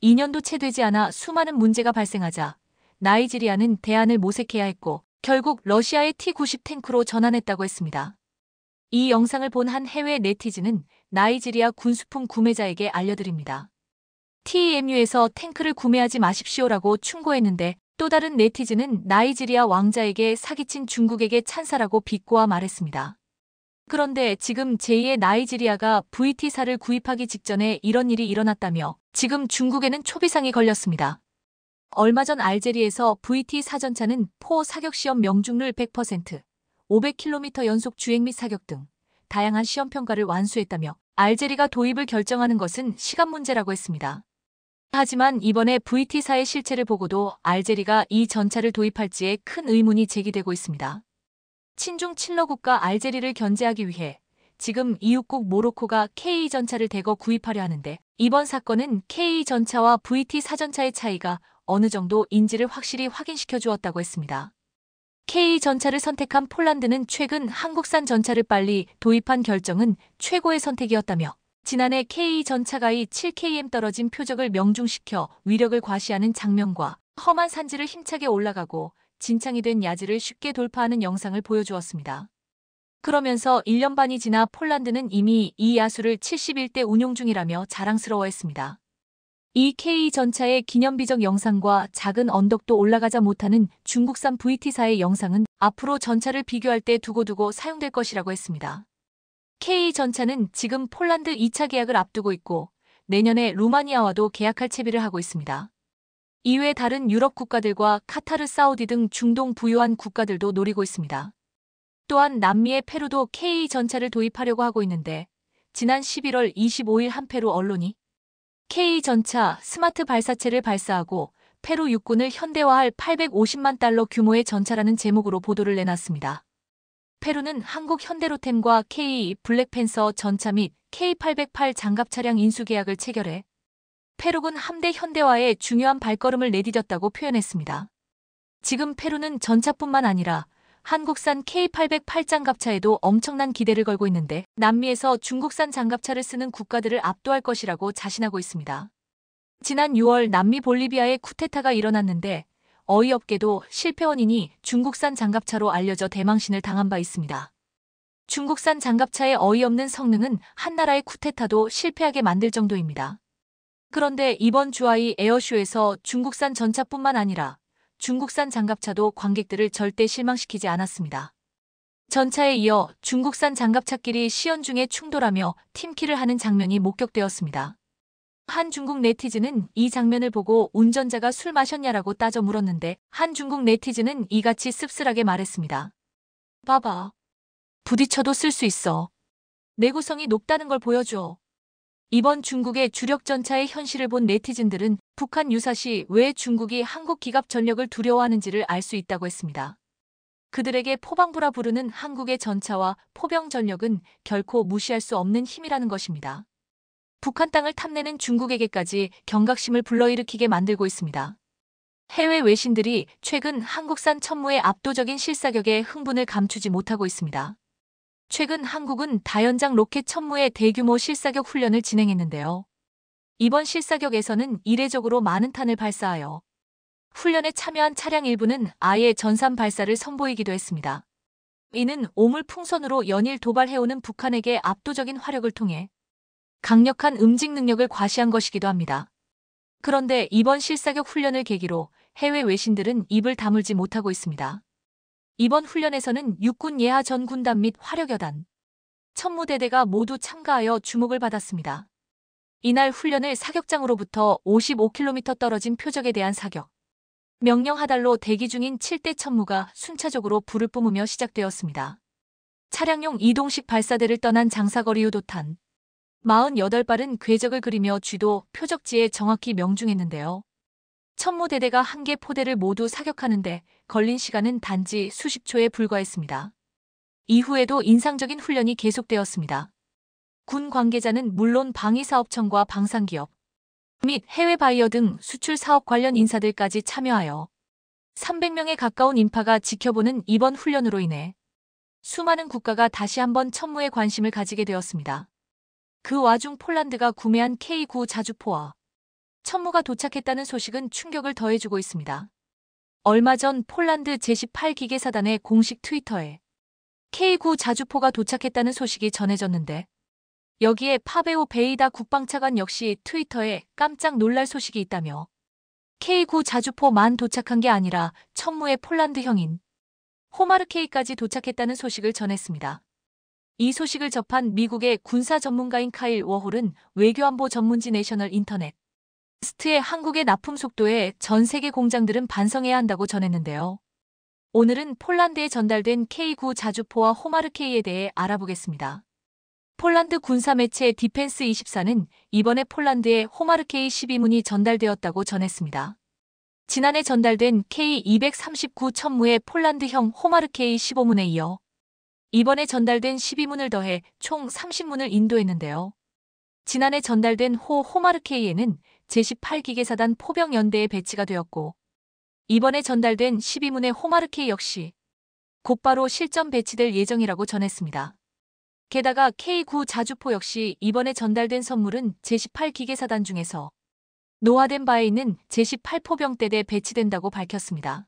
S1: 2년도 채 되지 않아 수많은 문제가 발생하자 나이지리아는 대안을 모색해야 했고 결국 러시아의 T-90 탱크로 전환했다고 했습니다. 이 영상을 본 한 해외 네티즌은 나이지리아 군수품 구매자에게 알려드립니다. TMU에서 탱크를 구매하지 마십시오라고 충고했는데 또 다른 네티즌은 나이지리아 왕자에게 사기친 중국에게 찬사라고 비꼬아 말했습니다. 그런데 지금 제2의 나이지리아가 VT사를 구입하기 직전에 이런 일이 일어났다며 지금 중국에는 초비상이 걸렸습니다. 얼마 전 알제리에서 VT 사전차는 포 사격시험 명중률 100%, 500km 연속 주행 및 사격 등 다양한 시험평가를 완수했다며 알제리가 도입을 결정하는 것은 시간 문제라고 했습니다. 하지만 이번에 VT사의 실체를 보고도 알제리가 이 전차를 도입할지에 큰 의문이 제기되고 있습니다. 친중 친러 국가 알제리를 견제하기 위해 지금 이웃국 모로코가 K 전차를 대거 구입하려 하는데 이번 사건은 K 전차와 VT 사전차의 차이가 어느 정도인지를 확실히 확인시켜 주었다고 했습니다. K 전차를 선택한 폴란드는 최근 한국산 전차를 빨리 도입한 결정은 최고의 선택이었다며 지난해 K 전차가 이 7km 떨어진 표적을 명중시켜 위력을 과시하는 장면과 험한 산지를 힘차게 올라가고 진창이 된 야지를 쉽게 돌파하는 영상을 보여주었습니다. 그러면서 1년 반이 지나 폴란드는 이미 이 야수를 71대 운용 중이라며 자랑스러워했습니다. 이 K 전차의 기념비적 영상과 작은 언덕도 올라가자 못하는 중국산 VT4의 영상은 앞으로 전차를 비교할 때 두고두고 사용될 것이라고 했습니다. K 전차는 지금 폴란드 2차 계약을 앞두고 있고 내년에 루마니아와도 계약할 채비를 하고 있습니다. 이외 다른 유럽 국가들과 카타르, 사우디 등 중동 부유한 국가들도 노리고 있습니다. 또한 남미의 페루도 K 전차를 도입하려고 하고 있는데 지난 11월 25일 한 페루 언론이 K 전차 스마트 발사체를 발사하고 페루 육군을 현대화할 850만 달러 규모의 전차라는 제목으로 보도를 내놨습니다. 페루는 한국 현대로템과 K 블랙팬서 전차 및 K808 장갑 차량 인수 계약을 체결해 페루군 함대 현대화에 중요한 발걸음을 내디뎠다고 표현했습니다. 지금 페루는 전차뿐만 아니라 한국산 K808 장갑차에도 엄청난 기대를 걸고 있는데 남미에서 중국산 장갑차를 쓰는 국가들을 압도할 것이라고 자신하고 있습니다. 지난 6월 남미 볼리비아에 쿠데타가 일어났는데 어이없게도 실패 원인이 중국산 장갑차로 알려져 대망신을 당한 바 있습니다. 중국산 장갑차의 어이없는 성능은 한 나라의 쿠데타도 실패하게 만들 정도입니다. 그런데 이번 주하이 에어쇼에서 중국산 전차뿐만 아니라 중국산 장갑차도 관객들을 절대 실망시키지 않았습니다. 전차에 이어 중국산 장갑차끼리 시연 중에 충돌하며 팀킬을 하는 장면이 목격되었습니다. 한 중국 네티즌은 이 장면을 보고 운전자가 술 마셨냐라고 따져 물었는데 한 중국 네티즌은 이같이 씁쓸하게 말했습니다. 봐봐. 부딪혀도 쓸 수 있어. 내구성이 높다는 걸 보여줘. 이번 중국의 주력 전차의 현실을 본 네티즌들은 북한 유사시 왜 중국이 한국 기갑 전력을 두려워하는지를 알 수 있다고 했습니다. 그들에게 포방부라 부르는 한국의 전차와 포병 전력은 결코 무시할 수 없는 힘이라는 것입니다. 북한 땅을 탐내는 중국에게까지 경각심을 불러일으키게 만들고 있습니다. 해외 외신들이 최근 한국산 천무의 압도적인 실사격에 흥분을 감추지 못하고 있습니다. 최근 한국은 다연장 로켓 천무의 대규모 실사격 훈련을 진행했는데요. 이번 실사격에서는 이례적으로 많은 탄을 발사하여 훈련에 참여한 차량 일부는 아예 전산 발사를 선보이기도 했습니다. 이는 오물풍선으로 연일 도발해오는 북한에게 압도적인 화력을 통해 강력한 음직 능력을 과시한 것이기도 합니다. 그런데 이번 실사격 훈련을 계기로 해외 외신들은 입을 다물지 못하고 있습니다. 이번 훈련에서는 육군 예하 전 군단 및 화력여단, 천무대대가 모두 참가하여 주목을 받았습니다. 이날 훈련을 사격장으로부터 55km 떨어진 표적에 대한 사격 명령 하달로 대기 중인 7대 천무가 순차적으로 불을 뿜으며 시작되었습니다. 차량용 이동식 발사대를 떠난 장사거리 유도탄 48발은 궤적을 그리며 쥐도 표적지에 정확히 명중했는데요. 천무대대가 한 개 포대를 모두 사격하는데 걸린 시간은 단지 수십 초에 불과했습니다. 이후에도 인상적인 훈련이 계속되었습니다. 군 관계자는 물론 방위사업청과 방산기업 및 해외 바이어 등 수출 사업 관련 인사들까지 참여하여 300명에 가까운 인파가 지켜보는 이번 훈련으로 인해 수많은 국가가 다시 한번 천무에 관심을 가지게 되었습니다. 그 와중 폴란드가 구매한 K9 자주포와 천무가 도착했다는 소식은 충격을 더해주고 있습니다. 얼마 전 폴란드 제18기계사단의 공식 트위터에 K9 자주포가 도착했다는 소식이 전해졌는데 여기에 파베오 베이다 국방차관 역시 트위터에 깜짝 놀랄 소식이 있다며 K9 자주포만 도착한 게 아니라 천무의 폴란드형인 호마르케이까지 도착했다는 소식을 전했습니다. 이 소식을 접한 미국의 군사 전문가인 카일 워홀은 외교안보 전문지 내셔널 인터넷 스트의 한국의 납품 속도에 전 세계 공장들은 반성해야 한다고 전했는데요. 오늘은 폴란드에 전달된 K9 자주포와 호마르케이에 대해 알아보겠습니다. 폴란드 군사매체 디펜스24는 이번에 폴란드에 호마르케이 12문이 전달되었다고 전했습니다. 지난해 전달된 K239 천무의 폴란드형 호마르케이 15문에 이어 이번에 전달된 12문을 더해 총 30문을 인도했는데요. 지난해 전달된 호마르케이에는 제18기계사단 포병연대에 배치가 되었고 이번에 전달된 12문의 호마르케이 역시 곧바로 실전 배치될 예정이라고 전했습니다. 게다가 K9 자주포 역시 이번에 전달된 선물은 제18 기계사단 중에서 노화된 바에 있는 제18 포병대대 배치된다고 밝혔습니다.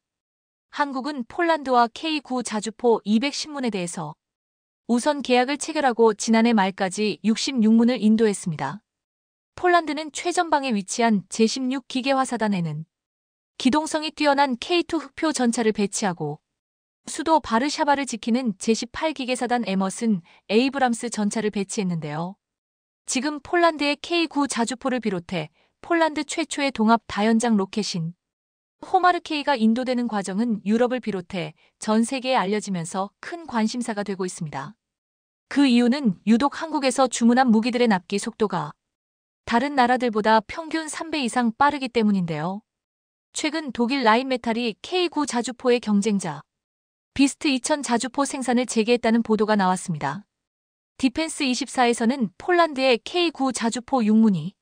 S1: 한국은 폴란드와 K9 자주포 210문에 대해서 우선 계약을 체결하고 지난해 말까지 66문을 인도했습니다. 폴란드는 최전방에 위치한 제16 기계화사단에는 기동성이 뛰어난 K2 흑표 전차를 배치하고 수도 바르샤바를 지키는 제18 기계사단 에머슨 에이브람스 전차를 배치했는데요. 지금 폴란드의 K9 자주포를 비롯해 폴란드 최초의 동합 다연장 로켓인 호마르K가 인도되는 과정은 유럽을 비롯해 전 세계에 알려지면서 큰 관심사가 되고 있습니다. 그 이유는 유독 한국에서 주문한 무기들의 납기 속도가 다른 나라들보다 평균 3배 이상 빠르기 때문인데요. 최근 독일 라인메탈이 K9 자주포의 경쟁자 비스트 2000 자주포 생산을 재개했다는 보도가 나왔습니다. 디펜스24에서는 폴란드의 K9 자주포 6문이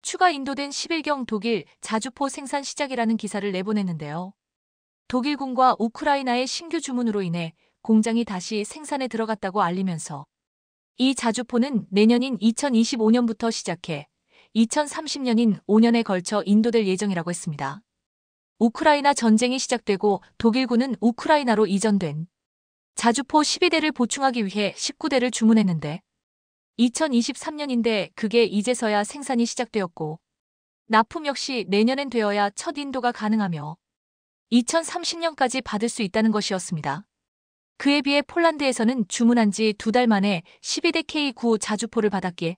S1: 추가 인도된 11경 독일 자주포 생산 시작이라는 기사를 내보냈는데요. 독일군과 우크라이나의 신규 주문으로 인해 공장이 다시 생산에 들어갔다고 알리면서 이 자주포는 내년인 2025년부터 시작해 2030년인 5년에 걸쳐 인도될 예정이라고 했습니다. 우크라이나 전쟁이 시작되고 독일군은 우크라이나로 이전된 자주포 12대를 보충하기 위해 19대를 주문했는데 2023년인데 그게 이제서야 생산이 시작되었고 납품 역시 내년엔 되어야 첫 인도가 가능하며 2030년까지 받을 수 있다는 것이었습니다. 그에 비해 폴란드에서는 주문한 지 2달 만에 12대 K9 자주포를 받았기에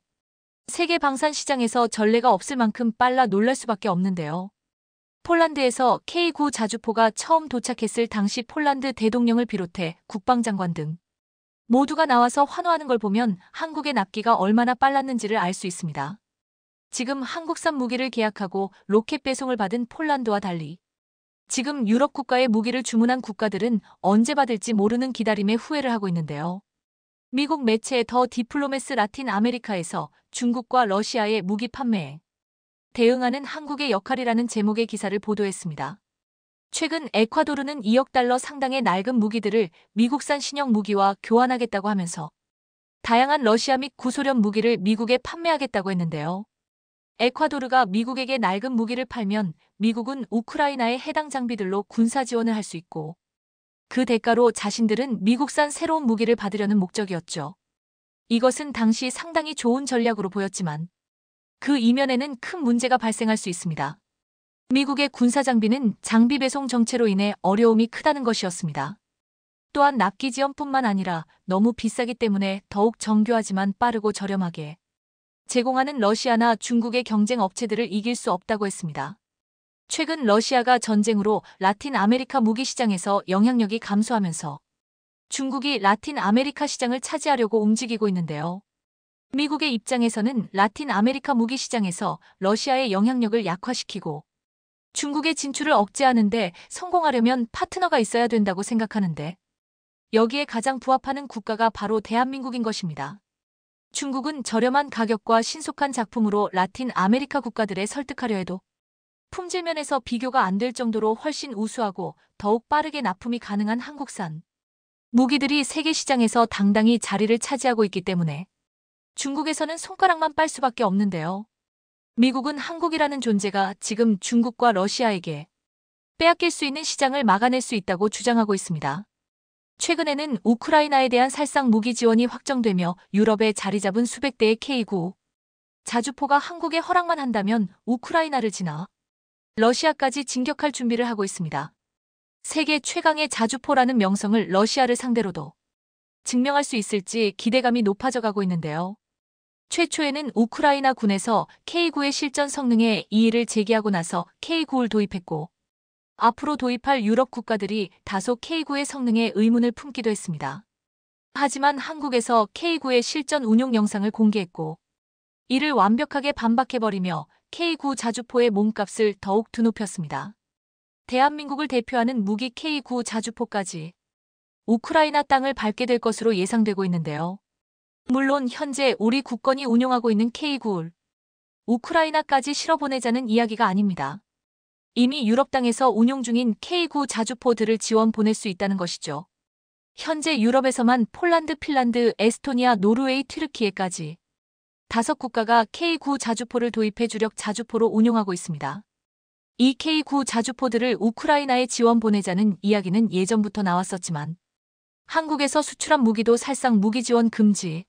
S1: 세계 방산 시장에서 전례가 없을 만큼 빨라 놀랄 수밖에 없는데요. 폴란드에서 K9 자주포가 처음 도착했을 당시 폴란드 대통령을 비롯해 국방장관 등 모두가 나와서 환호하는 걸 보면 한국의 납기가 얼마나 빨랐는지를 알 수 있습니다. 지금 한국산 무기를 계약하고 로켓 배송을 받은 폴란드와 달리 지금 유럽 국가의 무기를 주문한 국가들은 언제 받을지 모르는 기다림에 후회를 하고 있는데요. 미국 매체 더 디플로메스 라틴 아메리카에서 중국과 러시아의 무기 판매에 대응하는 한국의 역할이라는 제목의 기사를 보도했습니다. 최근 에콰도르는 2억 달러 상당의 낡은 무기들을 미국산 신형 무기와 교환하겠다고 하면서 다양한 러시아 및 구소련 무기를 미국에 판매하겠다고 했는데요. 에콰도르가 미국에게 낡은 무기를 팔면 미국은 우크라이나의 해당 장비들로 군사 지원을 할 수 있고 그 대가로 자신들은 미국산 새로운 무기를 받으려는 목적이었죠. 이것은 당시 상당히 좋은 전략으로 보였지만 그 이면에는 큰 문제가 발생할 수 있습니다. 미국의 군사 장비는 장비 배송 정체로 인해 어려움이 크다는 것이었습니다. 또한 납기 지원뿐만 아니라 너무 비싸기 때문에 더욱 정교하지만 빠르고 저렴하게 제공하는 러시아나 중국의 경쟁 업체들을 이길 수 없다고 했습니다. 최근 러시아가 전쟁으로 라틴 아메리카 무기 시장에서 영향력이 감소하면서 중국이 라틴 아메리카 시장을 차지하려고 움직이고 있는데요. 미국의 입장에서는 라틴 아메리카 무기 시장에서 러시아의 영향력을 약화시키고 중국의 진출을 억제하는데 성공하려면 파트너가 있어야 된다고 생각하는데 여기에 가장 부합하는 국가가 바로 대한민국인 것입니다. 중국은 저렴한 가격과 신속한 작품으로 라틴 아메리카 국가들에 설득하려 해도 품질 면에서 비교가 안 될 정도로 훨씬 우수하고 더욱 빠르게 납품이 가능한 한국산 무기들이 세계 시장에서 당당히 자리를 차지하고 있기 때문에 중국에서는 손가락만 빨 수밖에 없는데요. 미국은 한국이라는 존재가 지금 중국과 러시아에게 빼앗길 수 있는 시장을 막아낼 수 있다고 주장하고 있습니다. 최근에는 우크라이나에 대한 살상 무기 지원이 확정되며 유럽에 자리 잡은 수백 대의 K9 자주포가 한국에 허락만 한다면 우크라이나를 지나 러시아까지 진격할 준비를 하고 있습니다. 세계 최강의 자주포라는 명성을 러시아를 상대로도 증명할 수 있을지 기대감이 높아져 가고 있는데요. 최초에는 우크라이나 군에서 K9의 실전 성능에 이의를 제기하고 나서 K9를 도입했고 앞으로 도입할 유럽 국가들이 다소 K9의 성능에 의문을 품기도 했습니다. 하지만 한국에서 K9의 실전 운용 영상을 공개했고 이를 완벽하게 반박해버리며 K9 자주포의 몸값을 더욱 드높였습니다. 대한민국을 대표하는 무기 K9 자주포까지 우크라이나 땅을 밟게 될 것으로 예상되고 있는데요. 물론 현재 우리 국건이 운용하고 있는 K9를 우크라이나까지 실어보내자는 이야기가 아닙니다. 이미 유럽 땅에서 운용 중인 K9 자주포들을 지원 보낼 수 있다는 것이죠. 현재 유럽에서만 폴란드, 핀란드, 에스토니아, 노르웨이, 튀르키예까지 5국가가 K9 자주포를 도입해 주력 자주포로 운용하고 있습니다. 이 K9 자주포들을 우크라이나에 지원 보내자는 이야기는 예전부터 나왔었지만 한국에서 수출한 무기도 살상 무기 지원 금지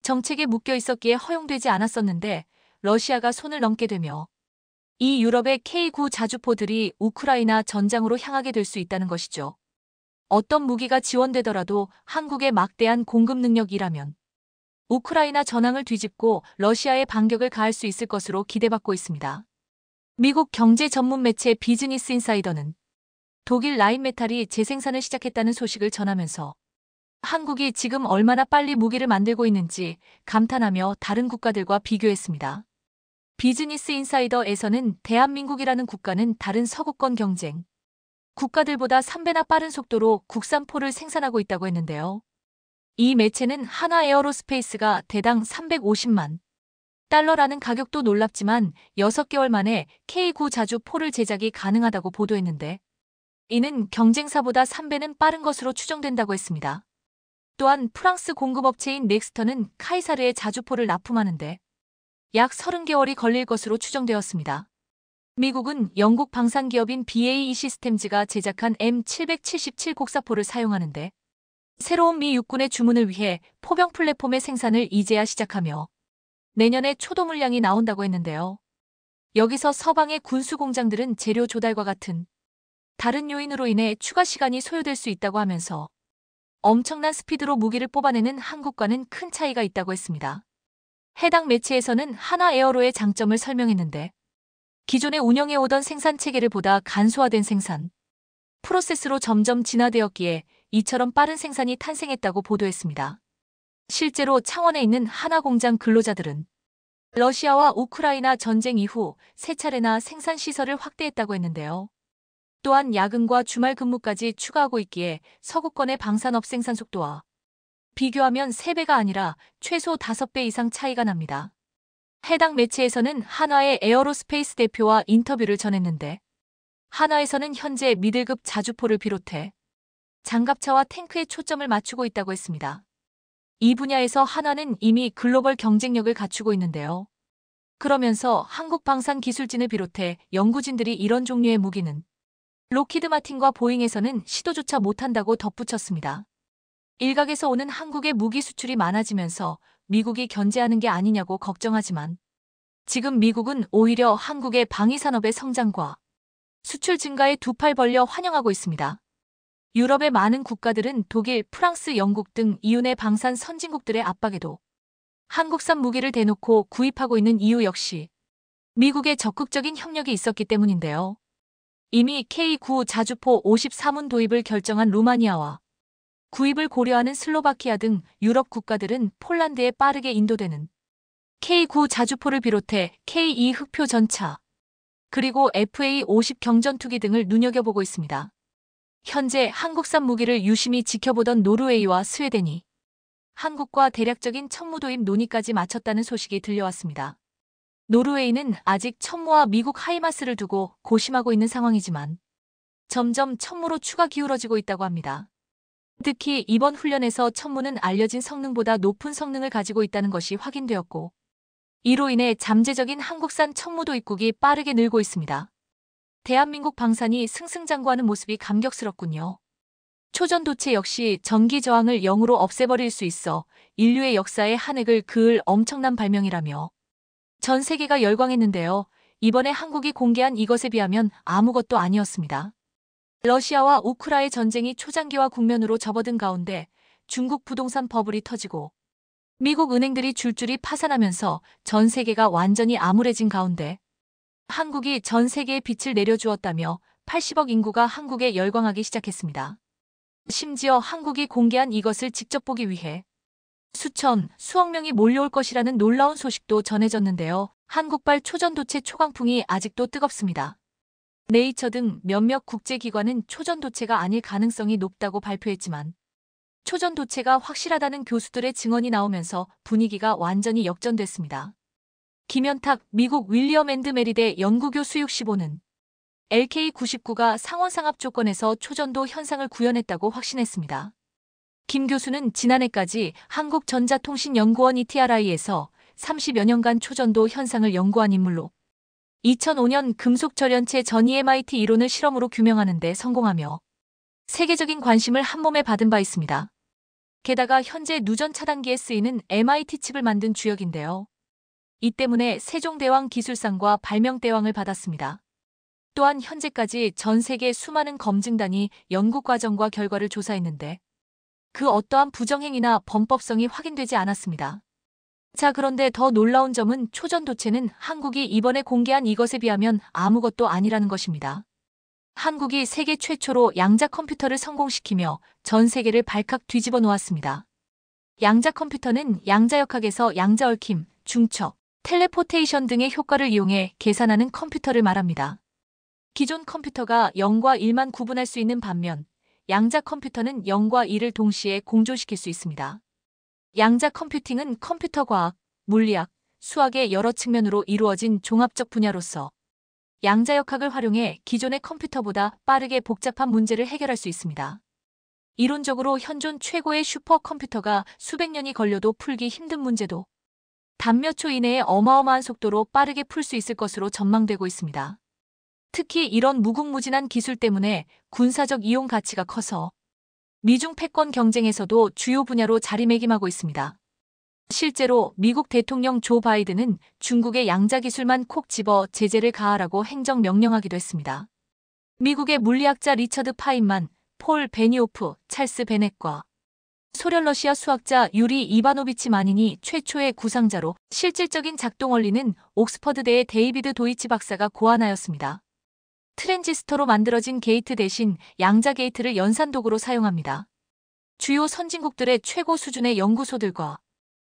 S1: 정책에 묶여 있었기에 허용되지 않았었는데 러시아가 손을 넘게 되며 이 유럽의 K9 자주포들이 우크라이나 전장으로 향하게 될 수 있다는 것이죠. 어떤 무기가 지원되더라도 한국의 막대한 공급 능력이라면 우크라이나 전황을 뒤집고 러시아의 반격을 가할 수 있을 것으로 기대받고 있습니다. 미국 경제 전문 매체 비즈니스 인사이더는 독일 라인메탈이 재생산을 시작했다는 소식을 전하면서 한국이 지금 얼마나 빨리 무기를 만들고 있는지 감탄하며 다른 국가들과 비교했습니다. 비즈니스 인사이더에서는 대한민국이라는 국가는 다른 서구권 경쟁 국가들보다 3배나 빠른 속도로 국산포를 생산하고 있다고 했는데요. 이 매체는 한화 에어로스페이스가 대당 350만 달러라는 가격도 놀랍지만 6개월 만에 K9 자주포를 제작이 가능하다고 보도했는데 이는 경쟁사보다 3배는 빠른 것으로 추정된다고 했습니다. 또한 프랑스 공급업체인 넥스터는 카이사르의 자주포를 납품하는데 약 30개월이 걸릴 것으로 추정되었습니다. 미국은 영국 방산기업인 BAE 시스템즈가 제작한 M777 곡사포를 사용하는데 새로운 미 육군의 주문을 위해 포병 플랫폼의 생산을 이제야 시작하며 내년에 초도 물량이 나온다고 했는데요. 여기서 서방의 군수 공장들은 재료 조달과 같은 다른 요인으로 인해 추가 시간이 소요될 수 있다고 하면서 엄청난 스피드로 무기를 뽑아내는 한국과는 큰 차이가 있다고 했습니다. 해당 매체에서는 한화 에어로의 장점을 설명했는데 기존에 운영해오던 생산 체계를 보다 간소화된 생산 프로세스로 점점 진화되었기에 이처럼 빠른 생산이 탄생했다고 보도했습니다. 실제로 창원에 있는 한화 공장 근로자들은 러시아와 우크라이나 전쟁 이후 3차례나 생산 시설을 확대했다고 했는데요. 또한 야근과 주말 근무까지 추가하고 있기에 서구권의 방산업 생산 속도와 비교하면 3배가 아니라 최소 5배 이상 차이가 납니다. 해당 매체에서는 한화의 에어로스페이스 대표와 인터뷰를 전했는데 한화에서는 현재 미들급 자주포를 비롯해 장갑차와 탱크에 초점을 맞추고 있다고 했습니다. 이 분야에서 한화는 이미 글로벌 경쟁력을 갖추고 있는데요. 그러면서 한국 방산 기술진을 비롯해 연구진들이 이런 종류의 무기는 록히드 마틴과 보잉에서는 시도조차 못한다고 덧붙였습니다. 일각에서 오는 한국의 무기 수출이 많아지면서 미국이 견제하는 게 아니냐고 걱정하지만 지금 미국은 오히려 한국의 방위산업의 성장과 수출 증가에 두 팔 벌려 환영하고 있습니다. 유럽의 많은 국가들은 독일, 프랑스, 영국 등 이윤의 방산 선진국들의 압박에도 한국산 무기를 대놓고 구입하고 있는 이유 역시 미국의 적극적인 협력이 있었기 때문인데요. 이미 K9 자주포 54문 도입을 결정한 루마니아와 구입을 고려하는 슬로바키아 등 유럽 국가들은 폴란드에 빠르게 인도되는 K9 자주포를 비롯해 K2 흑표 전차, 그리고 FA50 경전투기 등을 눈여겨보고 있습니다. 현재 한국산 무기를 유심히 지켜보던 노르웨이와 스웨덴이 한국과 대략적인 천무 도입 논의까지 마쳤다는 소식이 들려왔습니다. 노르웨이는 아직 천무와 미국 하이마스를 두고 고심하고 있는 상황이지만 점점 천무로 추가 기울어지고 있다고 합니다. 특히 이번 훈련에서 천무는 알려진 성능보다 높은 성능을 가지고 있다는 것이 확인되었고 이로 인해 잠재적인 한국산 천무 도입국이 빠르게 늘고 있습니다. 대한민국 방산이 승승장구하는 모습이 감격스럽군요. 초전도체 역시 전기 저항을 0으로 없애버릴 수 있어 인류의 역사에 한 획을 그을 엄청난 발명이라며 전 세계가 열광했는데요. 이번에 한국이 공개한 이것에 비하면 아무것도 아니었습니다. 러시아와 우크라이나 전쟁이 초장기화 국면으로 접어든 가운데 중국 부동산 버블이 터지고 미국 은행들이 줄줄이 파산하면서 전 세계가 완전히 암울해진 가운데 한국이 전 세계에 빛을 내려주었다며 80억 인구가 한국에 열광하기 시작했습니다. 심지어 한국이 공개한 이것을 직접 보기 위해 수천, 수억 명이 몰려올 것이라는 놀라운 소식도 전해졌는데요. 한국발 초전도체 초강풍이 아직도 뜨겁습니다. 네이처 등 몇몇 국제기관은 초전도체가 아닐 가능성이 높다고 발표했지만 초전도체가 확실하다는 교수들의 증언이 나오면서 분위기가 완전히 역전됐습니다. 김현탁 미국 윌리엄 앤드 메리대 연구교수 65는 LK99가 상원상합 조건에서 초전도 현상을 구현했다고 확신했습니다. 김 교수는 지난해까지 한국전자통신연구원 ETRI에서 30여 년간 초전도 현상을 연구한 인물로 2005년 금속절연체 전 EMIT 이론을 실험으로 규명하는 데 성공하며 세계적인 관심을 한몸에 받은 바 있습니다. 게다가 현재 누전 차단기에 쓰이는 MIT 칩을 만든 주역인데요. 이 때문에 세종대왕 기술상과 발명대왕을 받았습니다. 또한 현재까지 전 세계 수많은 검증단이 연구 과정과 결과를 조사했는데 그 어떠한 부정행위나 범법성이 확인되지 않았습니다. 자, 그런데 더 놀라운 점은 초전도체는 한국이 이번에 공개한 이것에 비하면 아무것도 아니라는 것입니다. 한국이 세계 최초로 양자 컴퓨터를 성공시키며 전 세계를 발칵 뒤집어 놓았습니다. 양자 컴퓨터는 양자역학에서 양자얽힘, 중첩, 텔레포테이션 등의 효과를 이용해 계산하는 컴퓨터를 말합니다. 기존 컴퓨터가 0과 1만 구분할 수 있는 반면 양자 컴퓨터는 0과 1을 동시에 공존시킬 수 있습니다. 양자 컴퓨팅은 컴퓨터 과학, 물리학, 수학의 여러 측면으로 이루어진 종합적 분야로서 양자역학을 활용해 기존의 컴퓨터보다 빠르게 복잡한 문제를 해결할 수 있습니다. 이론적으로 현존 최고의 슈퍼컴퓨터가 수백 년이 걸려도 풀기 힘든 문제도 단 몇 초 이내에 어마어마한 속도로 빠르게 풀 수 있을 것으로 전망되고 있습니다. 특히 이런 무궁무진한 기술 때문에 군사적 이용 가치가 커서 미중 패권 경쟁에서도 주요 분야로 자리매김하고 있습니다. 실제로 미국 대통령 조 바이든은 중국의 양자 기술만 콕 집어 제재를 가하라고 행정명령하기도 했습니다. 미국의 물리학자 리처드 파인만, 폴 베니오프, 찰스 베넷과 소련 러시아 수학자 유리 이바노비치 마닌이 최초의 구상자로 실질적인 작동 원리는 옥스퍼드대의 데이비드 도이치 박사가 고안하였습니다. 트랜지스터로 만들어진 게이트 대신 양자 게이트를 연산도구로 사용합니다. 주요 선진국들의 최고 수준의 연구소들과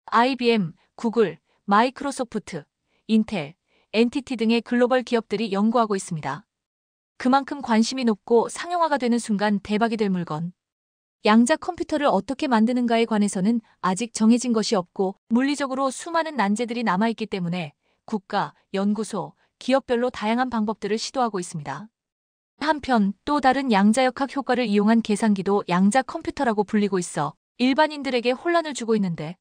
S1: IBM, 구글, 마이크로소프트, 인텔, NTT 등의 글로벌 기업들이 연구하고 있습니다. 그만큼 관심이 높고 상용화가 되는 순간 대박이 될 물건. 양자 컴퓨터를 어떻게 만드는가에 관해서는 아직 정해진 것이 없고 물리적으로 수많은 난제들이 남아있기 때문에 국가, 연구소, 기업별로 다양한 방법들을 시도하고 있습니다. 한편 또 다른 양자역학 효과를 이용한 계산기도 양자 컴퓨터라고 불리고 있어 일반인들에게 혼란을 주고 있는데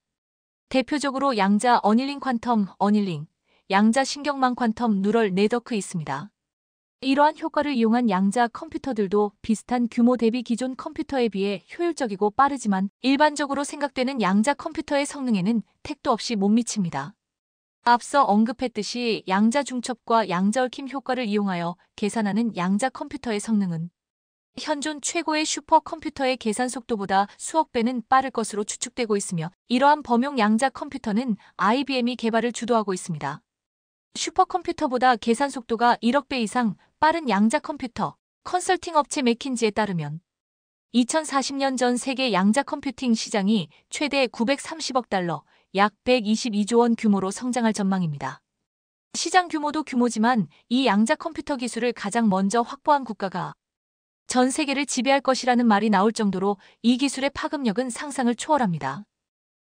S1: 대표적으로 양자 어닐링 퀀텀 어닐링, 양자 신경망 퀀텀 뉴럴 네트워크 있습니다. 이러한 효과를 이용한 양자 컴퓨터들도 비슷한 규모 대비 기존 컴퓨터에 비해 효율적이고 빠르지만 일반적으로 생각되는 양자 컴퓨터의 성능에는 택도 없이 못 미칩니다. 앞서 언급했듯이 양자 중첩과 양자 얽힘 효과를 이용하여 계산하는 양자 컴퓨터의 성능은 현존 최고의 슈퍼컴퓨터의 계산 속도보다 수억 배는 빠를 것으로 추측되고 있으며 이러한 범용 양자 컴퓨터는 IBM이 개발을 주도하고 있습니다. 슈퍼컴퓨터보다 계산 속도가 1억 배 이상 빠른 양자 컴퓨터, 컨설팅 업체 맥킨지에 따르면 2040년 전 세계 양자 컴퓨팅 시장이 최대 930억 달러, 약 122조 원 규모로 성장할 전망입니다. 시장 규모도 규모지만 이 양자 컴퓨터 기술을 가장 먼저 확보한 국가가 전 세계를 지배할 것이라는 말이 나올 정도로 이 기술의 파급력은 상상을 초월합니다.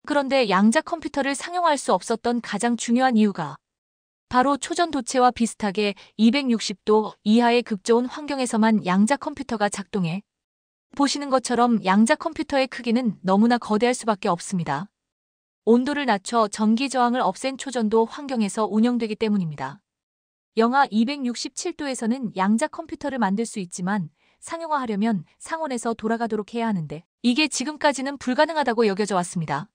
S1: 그런데 양자 컴퓨터를 상용화할 수 없었던 가장 중요한 이유가 바로 초전도체와 비슷하게 260도 이하의 극저온 환경에서만 양자 컴퓨터가 작동해 보시는 것처럼 양자 컴퓨터의 크기는 너무나 거대할 수밖에 없습니다. 온도를 낮춰 전기 저항을 없앤 초전도 환경에서 운영되기 때문입니다. 영하 267도에서는 양자 컴퓨터를 만들 수 있지만 상용화하려면 상온에서 돌아가도록 해야 하는데 이게 지금까지는 불가능하다고 여겨져 왔습니다.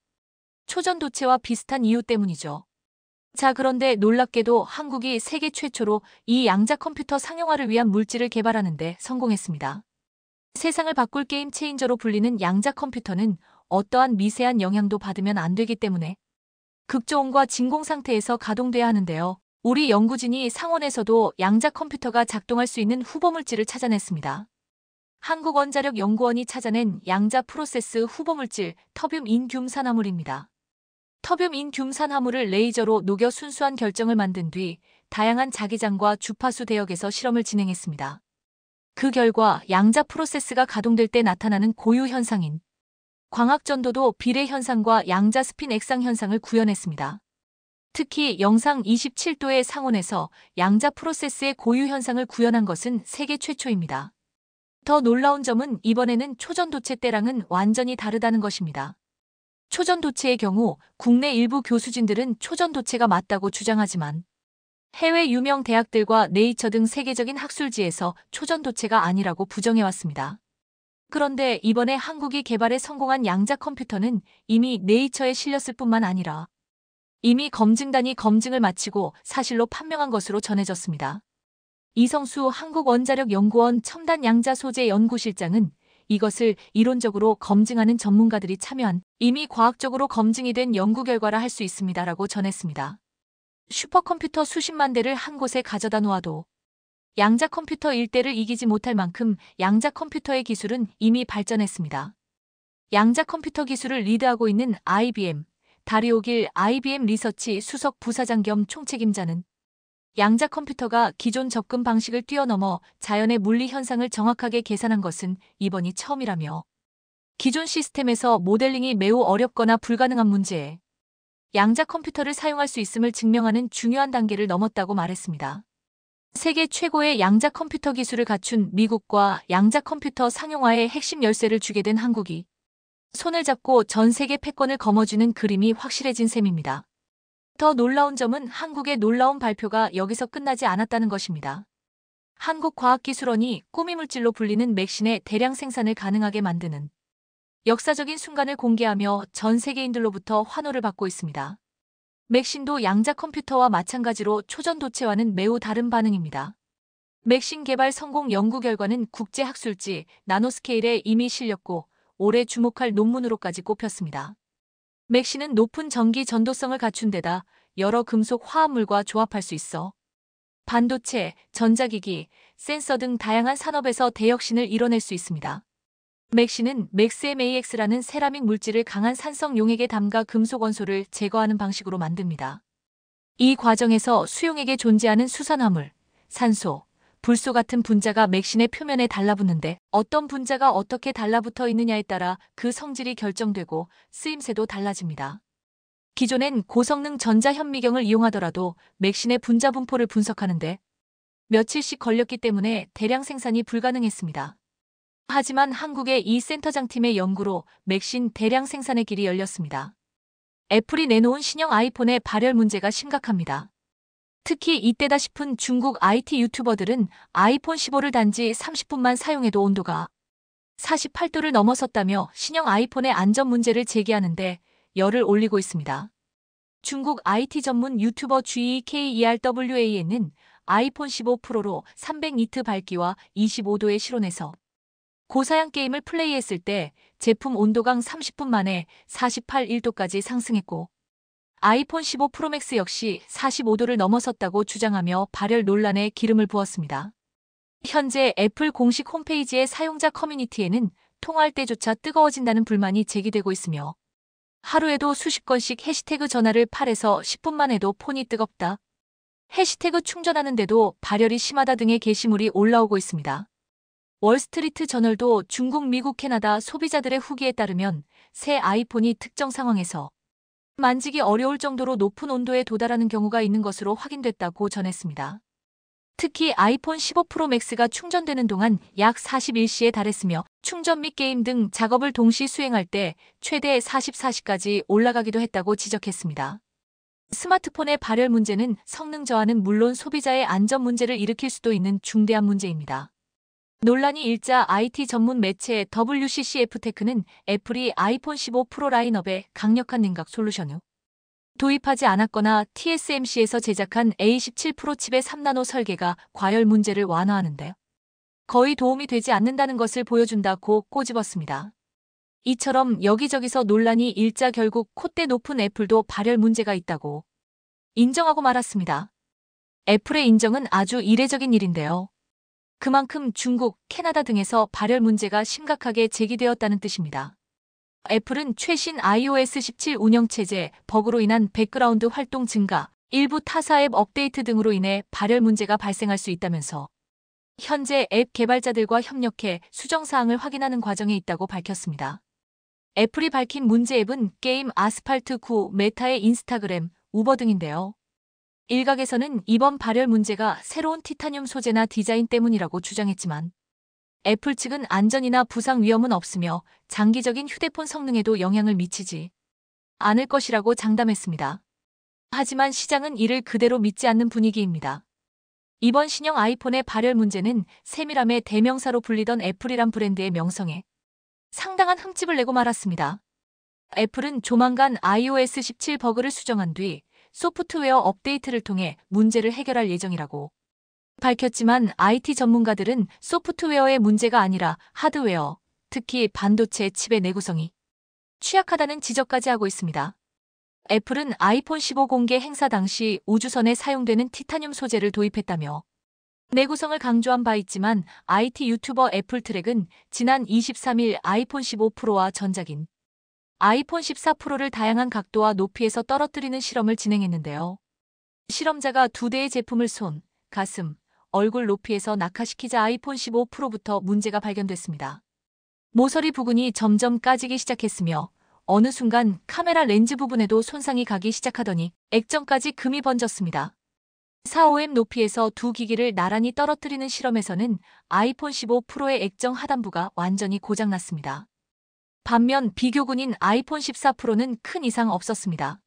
S1: 초전도체와 비슷한 이유 때문이죠. 자, 그런데 놀랍게도 한국이 세계 최초로 이 양자 컴퓨터 상용화를 위한 물질을 개발하는 데 성공했습니다. 세상을 바꿀 게임 체인저로 불리는 양자 컴퓨터는 어떠한 미세한 영향도 받으면 안 되기 때문에 극저온과 진공 상태에서 가동돼야 하는데요. 우리 연구진이 상온에서도 양자 컴퓨터가 작동할 수 있는 후보물질을 찾아냈습니다. 한국원자력연구원이 찾아낸 양자 프로세스 후보물질 터뷴 인듐산화물입니다. 터뷴 인듐산화물을 레이저로 녹여 순수한 결정을 만든 뒤 다양한 자기장과 주파수 대역에서 실험을 진행했습니다. 그 결과 양자 프로세스가 가동될 때 나타나는 고유 현상인 광학전도도 비례 현상과 양자 스핀 액상 현상을 구현했습니다. 특히 영상 27도의 상온에서 양자 프로세스의 고유 현상을 구현한 것은 세계 최초입니다. 더 놀라운 점은 이번에는 초전도체 때랑은 완전히 다르다는 것입니다. 초전도체의 경우 국내 일부 교수진들은 초전도체가 맞다고 주장하지만 해외 유명 대학들과 네이처 등 세계적인 학술지에서 초전도체가 아니라고 부정해왔습니다. 그런데 이번에 한국이 개발에 성공한 양자 컴퓨터는 이미 네이처에 실렸을 뿐만 아니라 이미 검증단이 검증을 마치고 사실로 판명한 것으로 전해졌습니다. 이성수 한국원자력연구원 첨단 양자 소재 연구실장은 이것을 이론적으로 검증하는 전문가들이 참여한 이미 과학적으로 검증이 된 연구 결과라 할 수 있습니다라고 전했습니다. 슈퍼컴퓨터 수십만 대를 한 곳에 가져다 놓아도 양자 컴퓨터 일대를 이기지 못할 만큼 양자 컴퓨터의 기술은 이미 발전했습니다. 양자 컴퓨터 기술을 리드하고 있는 IBM, 다리오길 IBM 리서치 수석 부사장 겸 총책임자는 양자 컴퓨터가 기존 접근 방식을 뛰어넘어 자연의 물리 현상을 정확하게 계산한 것은 이번이 처음이라며 기존 시스템에서 모델링이 매우 어렵거나 불가능한 문제에 양자 컴퓨터를 사용할 수 있음을 증명하는 중요한 단계를 넘었다고 말했습니다. 세계 최고의 양자 컴퓨터 기술을 갖춘 미국과 양자 컴퓨터 상용화의 핵심 열쇠를 주게 된 한국이 손을 잡고 전 세계 패권을 거머쥐는 그림이 확실해진 셈입니다. 더 놀라운 점은 한국의 놀라운 발표가 여기서 끝나지 않았다는 것입니다. 한국과학기술원이 꾸미물질로 불리는 맥신의 대량 생산을 가능하게 만드는 역사적인 순간을 공개하며 전 세계인들로부터 환호를 받고 있습니다. 맥신도 양자 컴퓨터와 마찬가지로 초전도체와는 매우 다른 반응입니다. 맥신 개발 성공 연구 결과는 국제학술지 나노스케일에 이미 실렸고 올해 주목할 논문으로까지 꼽혔습니다. 맥신은 높은 전기 전도성을 갖춘 데다 여러 금속 화합물과 조합할 수 있어 반도체, 전자기기, 센서 등 다양한 산업에서 대혁신을 이뤄낼 수 있습니다. 맥신은 맥스MAX라는 세라믹 물질을 강한 산성 용액에 담가 금속 원소를 제거하는 방식으로 만듭니다. 이 과정에서 수용액에 존재하는 수산화물, 산소, 불소 같은 분자가 맥신의 표면에 달라붙는데 어떤 분자가 어떻게 달라붙어 있느냐에 따라 그 성질이 결정되고 쓰임새도 달라집니다. 기존엔 고성능 전자현미경을 이용하더라도 맥신의 분자 분포를 분석하는데 며칠씩 걸렸기 때문에 대량 생산이 불가능했습니다. 하지만 한국의 이 센터장팀의 연구로 맥신 대량 생산의 길이 열렸습니다. 애플이 내놓은 신형 아이폰의 발열 문제가 심각합니다. 특히 이때다 싶은 중국 IT 유튜버들은 아이폰 15를 단지 30분만 사용해도 온도가 48도를 넘어섰다며 신형 아이폰의 안전 문제를 제기하는데 열을 올리고 있습니다. 중국 IT 전문 유튜버 GEKERWA는 아이폰 15 프로로 300니트 밝기와 25도의 실온에서 고사양 게임을 플레이했을 때 제품 온도강 30분 만에 48.1도까지 상승했고 아이폰 15 프로맥스 역시 45도를 넘어섰다고 주장하며 발열 논란에 기름을 부었습니다. 현재 애플 공식 홈페이지의 사용자 커뮤니티에는 통화할 때조차 뜨거워진다는 불만이 제기되고 있으며 하루에도 수십 건씩 해시태그 전화를 8에서 10분만 해도 폰이 뜨겁다. 해시태그 충전하는데도 발열이 심하다 등의 게시물이 올라오고 있습니다. 월스트리트 저널도 중국, 미국, 캐나다 소비자들의 후기에 따르면 새 아이폰이 특정 상황에서 만지기 어려울 정도로 높은 온도에 도달하는 경우가 있는 것으로 확인됐다고 전했습니다. 특히 아이폰 15 프로 맥스가 충전되는 동안 약 41시에 달했으며 충전 및 게임 등 작업을 동시 수행할 때 최대 44시까지 올라가기도 했다고 지적했습니다. 스마트폰의 발열 문제는 성능 저하는 물론 소비자의 안전 문제를 일으킬 수도 있는 중대한 문제입니다. 논란이 일자 IT 전문 매체 WCCF테크는 애플이 아이폰 15 프로 라인업에 강력한 냉각 솔루션을 도입하지 않았거나 TSMC에서 제작한 A17 프로 칩의 3나노 설계가 과열 문제를 완화하는데 거의 도움이 되지 않는다는 것을 보여준다고 꼬집었습니다. 이처럼 여기저기서 논란이 일자 결국 콧대 높은 애플도 발열 문제가 있다고 인정하고 말았습니다. 애플의 인정은 아주 이례적인 일인데요. 그만큼 중국, 캐나다 등에서 발열 문제가 심각하게 제기되었다는 뜻입니다. 애플은 최신 iOS 17 운영체제 버그로 인한 백그라운드 활동 증가, 일부 타사 앱 업데이트 등으로 인해 발열 문제가 발생할 수 있다면서 현재 앱 개발자들과 협력해 수정사항을 확인하는 과정에 있다고 밝혔습니다. 애플이 밝힌 문제 앱은 게임 아스팔트 9, 메타의 인스타그램, 우버 등인데요. 일각에서는 이번 발열 문제가 새로운 티타늄 소재나 디자인 때문이라고 주장했지만 애플 측은 안전이나 부상 위험은 없으며 장기적인 휴대폰 성능에도 영향을 미치지 않을 것이라고 장담했습니다. 하지만 시장은 이를 그대로 믿지 않는 분위기입니다. 이번 신형 아이폰의 발열 문제는 세밀함의 대명사로 불리던 애플이란 브랜드의 명성에 상당한 흠집을 내고 말았습니다. 애플은 조만간 iOS 17 버그를 수정한 뒤 소프트웨어 업데이트를 통해 문제를 해결할 예정이라고 밝혔지만 IT 전문가들은 소프트웨어의 문제가 아니라 하드웨어, 특히 반도체 칩의 내구성이 취약하다는 지적까지 하고 있습니다. 애플은 아이폰 15 공개 행사 당시 우주선에 사용되는 티타늄 소재를 도입했다며 내구성을 강조한 바 있지만 IT 유튜버 애플트랙은 지난 23일 아이폰 15 프로와 전작인 아이폰 14 프로를 다양한 각도와 높이에서 떨어뜨리는 실험을 진행했는데요. 실험자가 두 대의 제품을 손, 가슴, 얼굴 높이에서 낙하시키자 아이폰 15 프로부터 문제가 발견됐습니다. 모서리 부근이 점점 까지기 시작했으며 어느 순간 카메라 렌즈 부분에도 손상이 가기 시작하더니 액정까지 금이 번졌습니다. 4-5M 높이에서 두 기기를 나란히 떨어뜨리는 실험에서는 아이폰 15 프로의 액정 하단부가 완전히 고장났습니다. 반면 비교군인 아이폰 14 프로는 큰 이상 없었습니다.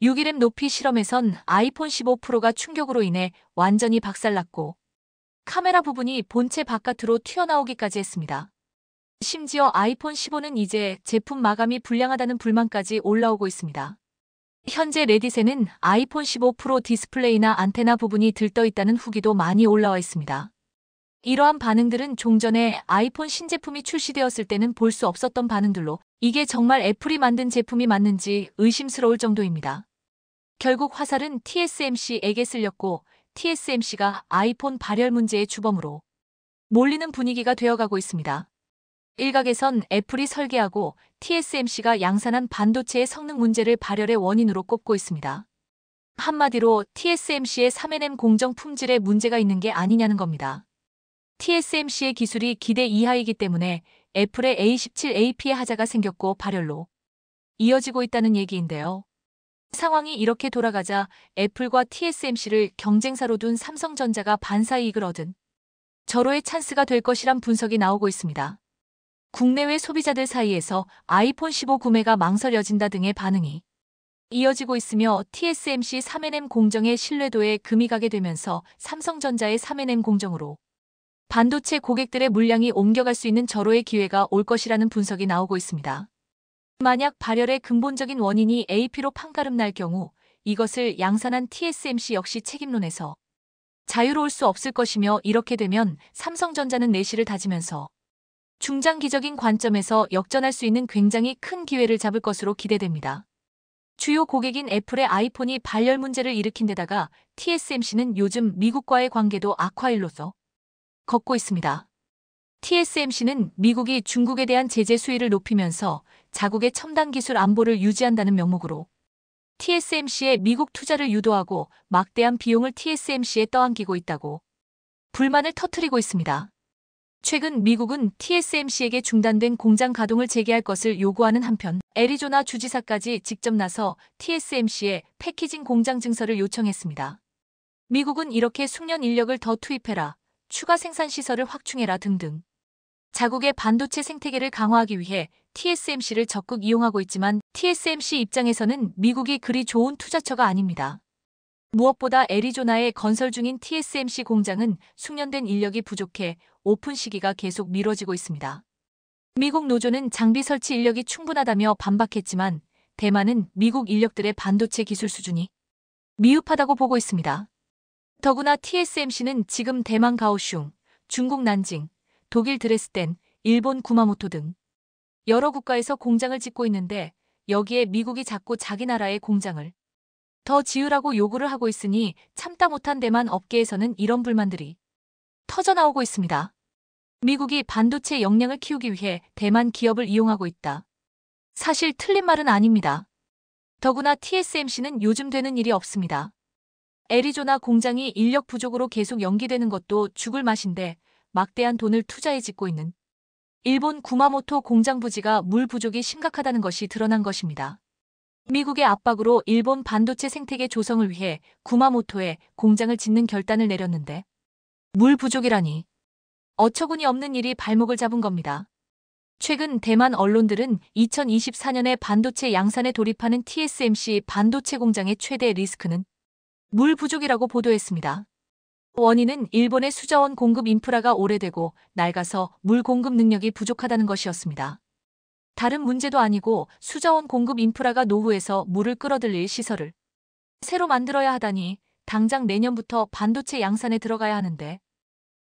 S1: 6mm 높이 실험에선 아이폰 15 프로가 충격으로 인해 완전히 박살났고 카메라 부분이 본체 바깥으로 튀어나오기까지 했습니다. 심지어 아이폰 15는 이제 제품 마감이 불량하다는 불만까지 올라오고 있습니다. 현재 레딧에는 아이폰 15 프로 디스플레이나 안테나 부분이 들떠 있다는 후기도 많이 올라와 있습니다. 이러한 반응들은 종전에 아이폰 신제품이 출시되었을 때는 볼 수 없었던 반응들로 이게 정말 애플이 만든 제품이 맞는지 의심스러울 정도입니다. 결국 화살은 TSMC에게 쓸렸고 TSMC가 아이폰 발열 문제의 주범으로 몰리는 분위기가 되어가고 있습니다. 일각에선 애플이 설계하고 TSMC가 양산한 반도체의 성능 문제를 발열의 원인으로 꼽고 있습니다. 한마디로 TSMC의 3nm 공정 품질에 문제가 있는 게 아니냐는 겁니다. TSMC의 기술이 기대 이하이기 때문에 애플의 A17AP에 하자가 생겼고 발열로 이어지고 있다는 얘기인데요. 상황이 이렇게 돌아가자 애플과 TSMC를 경쟁사로 둔 삼성전자가 반사이익을 얻은 절호의 찬스가 될 것이란 분석이 나오고 있습니다. 국내외 소비자들 사이에서 아이폰 15 구매가 망설여진다 등의 반응이 이어지고 있으며 TSMC 3nm 공정의 신뢰도에 금이 가게 되면서 삼성전자의 3nm 공정으로 반도체 고객들의 물량이 옮겨갈 수 있는 절호의 기회가 올 것이라는 분석이 나오고 있습니다. 만약 발열의 근본적인 원인이 AP로 판가름 날 경우 이것을 양산한 TSMC 역시 책임론에서 자유로울 수 없을 것이며 이렇게 되면 삼성전자는 내실을 다지면서 중장기적인 관점에서 역전할 수 있는 굉장히 큰 기회를 잡을 것으로 기대됩니다. 주요 고객인 애플의 아이폰이 발열 문제를 일으킨 데다가 TSMC는 요즘 미국과의 관계도 악화일로서 걷고 있습니다. TSMC는 미국이 중국에 대한 제재 수위를 높이면서 자국의 첨단 기술 안보를 유지한다는 명목으로 TSMC의 미국 투자를 유도하고 막대한 비용을 TSMC에 떠안기고 있다고 불만을 터뜨리고 있습니다. 최근 미국은 TSMC에게 중단된 공장 가동을 재개할 것을 요구하는 한편 애리조나 주지사까지 직접 나서 TSMC에 패키징 공장 증설을 요청했습니다. 미국은 이렇게 숙련 인력을 더 투입해라, 추가 생산 시설을 확충해라 등등 자국의 반도체 생태계를 강화하기 위해 TSMC를 적극 이용하고 있지만 TSMC 입장에서는 미국이 그리 좋은 투자처가 아닙니다. 무엇보다 애리조나에 건설 중인 TSMC 공장은 숙련된 인력이 부족해 오픈 시기가 계속 미뤄지고 있습니다. 미국 노조는 장비 설치 인력이 충분하다며 반박했지만 대만은 미국 인력들의 반도체 기술 수준이 미흡하다고 보고 있습니다. 더구나 TSMC는 지금 대만 가오슝, 중국 난징, 독일 드레스덴, 일본 구마모토 등 여러 국가에서 공장을 짓고 있는데 여기에 미국이 자꾸 자기 나라의 공장을 더 지으라고 요구를 하고 있으니 참다 못한 대만 업계에서는 이런 불만들이 터져나오고 있습니다. 미국이 반도체 역량을 키우기 위해 대만 기업을 이용하고 있다. 사실 틀린 말은 아닙니다. 더구나 TSMC는 요즘 되는 일이 없습니다. 애리조나 공장이 인력 부족으로 계속 연기되는 것도 죽을 맛인데 막대한 돈을 투자해 짓고 있는 일본 구마모토 공장 부지가 물 부족이 심각하다는 것이 드러난 것입니다. 미국의 압박으로 일본 반도체 생태계 조성을 위해 구마모토에 공장을 짓는 결단을 내렸는데 물 부족이라니. 어처구니 없는 일이 발목을 잡은 겁니다. 최근 대만 언론들은 2024년에 반도체 양산에 돌입하는 TSMC 반도체 공장의 최대 리스크는 물 부족이라고 보도했습니다. 원인은 일본의 수자원 공급 인프라가 오래되고 낡아서 물 공급 능력이 부족하다는 것이었습니다. 다른 문제도 아니고 수자원 공급 인프라가 노후에서 물을 끌어들일 시설을 새로 만들어야 하다니 당장 내년부터 반도체 양산에 들어가야 하는데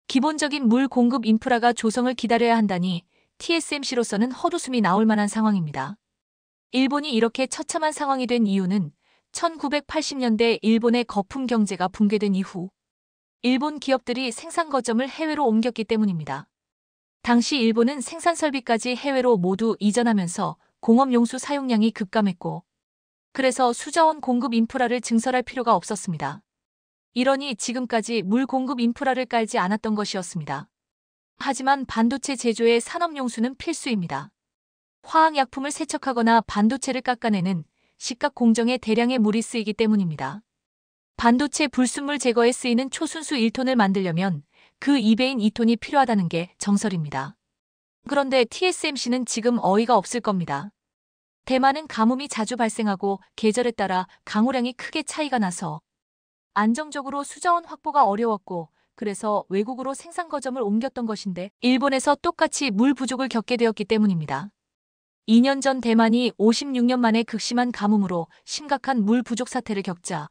S1: 기본적인 물 공급 인프라가 조성을 기다려야 한다니 TSMC로서는 헛웃음이 나올 만한 상황입니다. 일본이 이렇게 처참한 상황이 된 이유는 1980년대 일본의 거품 경제가 붕괴된 이후 일본 기업들이 생산 거점을 해외로 옮겼기 때문입니다. 당시 일본은 생산 설비까지 해외로 모두 이전하면서 공업용수 사용량이 급감했고 그래서 수자원 공급 인프라를 증설할 필요가 없었습니다. 이러니 지금까지 물 공급 인프라를 깔지 않았던 것이었습니다. 하지만 반도체 제조의 산업용수는 필수입니다. 화학약품을 세척하거나 반도체를 깎아내는 식각 공정에 대량의 물이 쓰이기 때문입니다. 반도체 불순물 제거에 쓰이는 초순수 1톤을 만들려면 그 2배인 2톤이 필요하다는 게 정설입니다. 그런데 TSMC는 지금 어이가 없을 겁니다. 대만은 가뭄이 자주 발생하고 계절에 따라 강우량이 크게 차이가 나서 안정적으로 수자원 확보가 어려웠고 그래서 외국으로 생산 거점을 옮겼던 것인데 일본에서 똑같이 물 부족을 겪게 되었기 때문입니다. 2년 전 대만이 56년 만에 극심한 가뭄으로 심각한 물 부족 사태를 겪자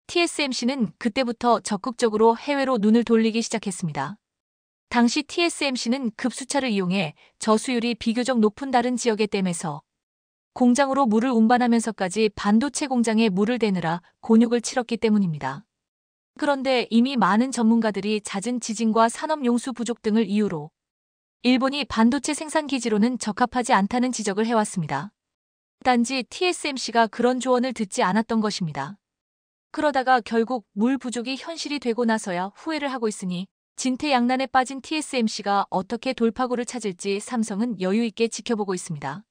S1: TSMC는 그때부터 적극적으로 해외로 눈을 돌리기 시작했습니다. 당시 TSMC는 급수차를 이용해 저수율이 비교적 높은 다른 지역의 댐에서 공장으로 물을 운반하면서까지 반도체 공장에 물을 대느라 곤욕을 치렀기 때문입니다. 그런데 이미 많은 전문가들이 잦은 지진과 산업용수 부족 등을 이유로 일본이 반도체 생산 기지로는 적합하지 않다는 지적을 해왔습니다. 단지 TSMC가 그런 조언을 듣지 않았던 것입니다. 그러다가 결국 물 부족이 현실이 되고 나서야 후회를 하고 있으니 진퇴양난에 빠진 TSMC가 어떻게 돌파구를 찾을지 삼성은 여유 있게 지켜보고 있습니다.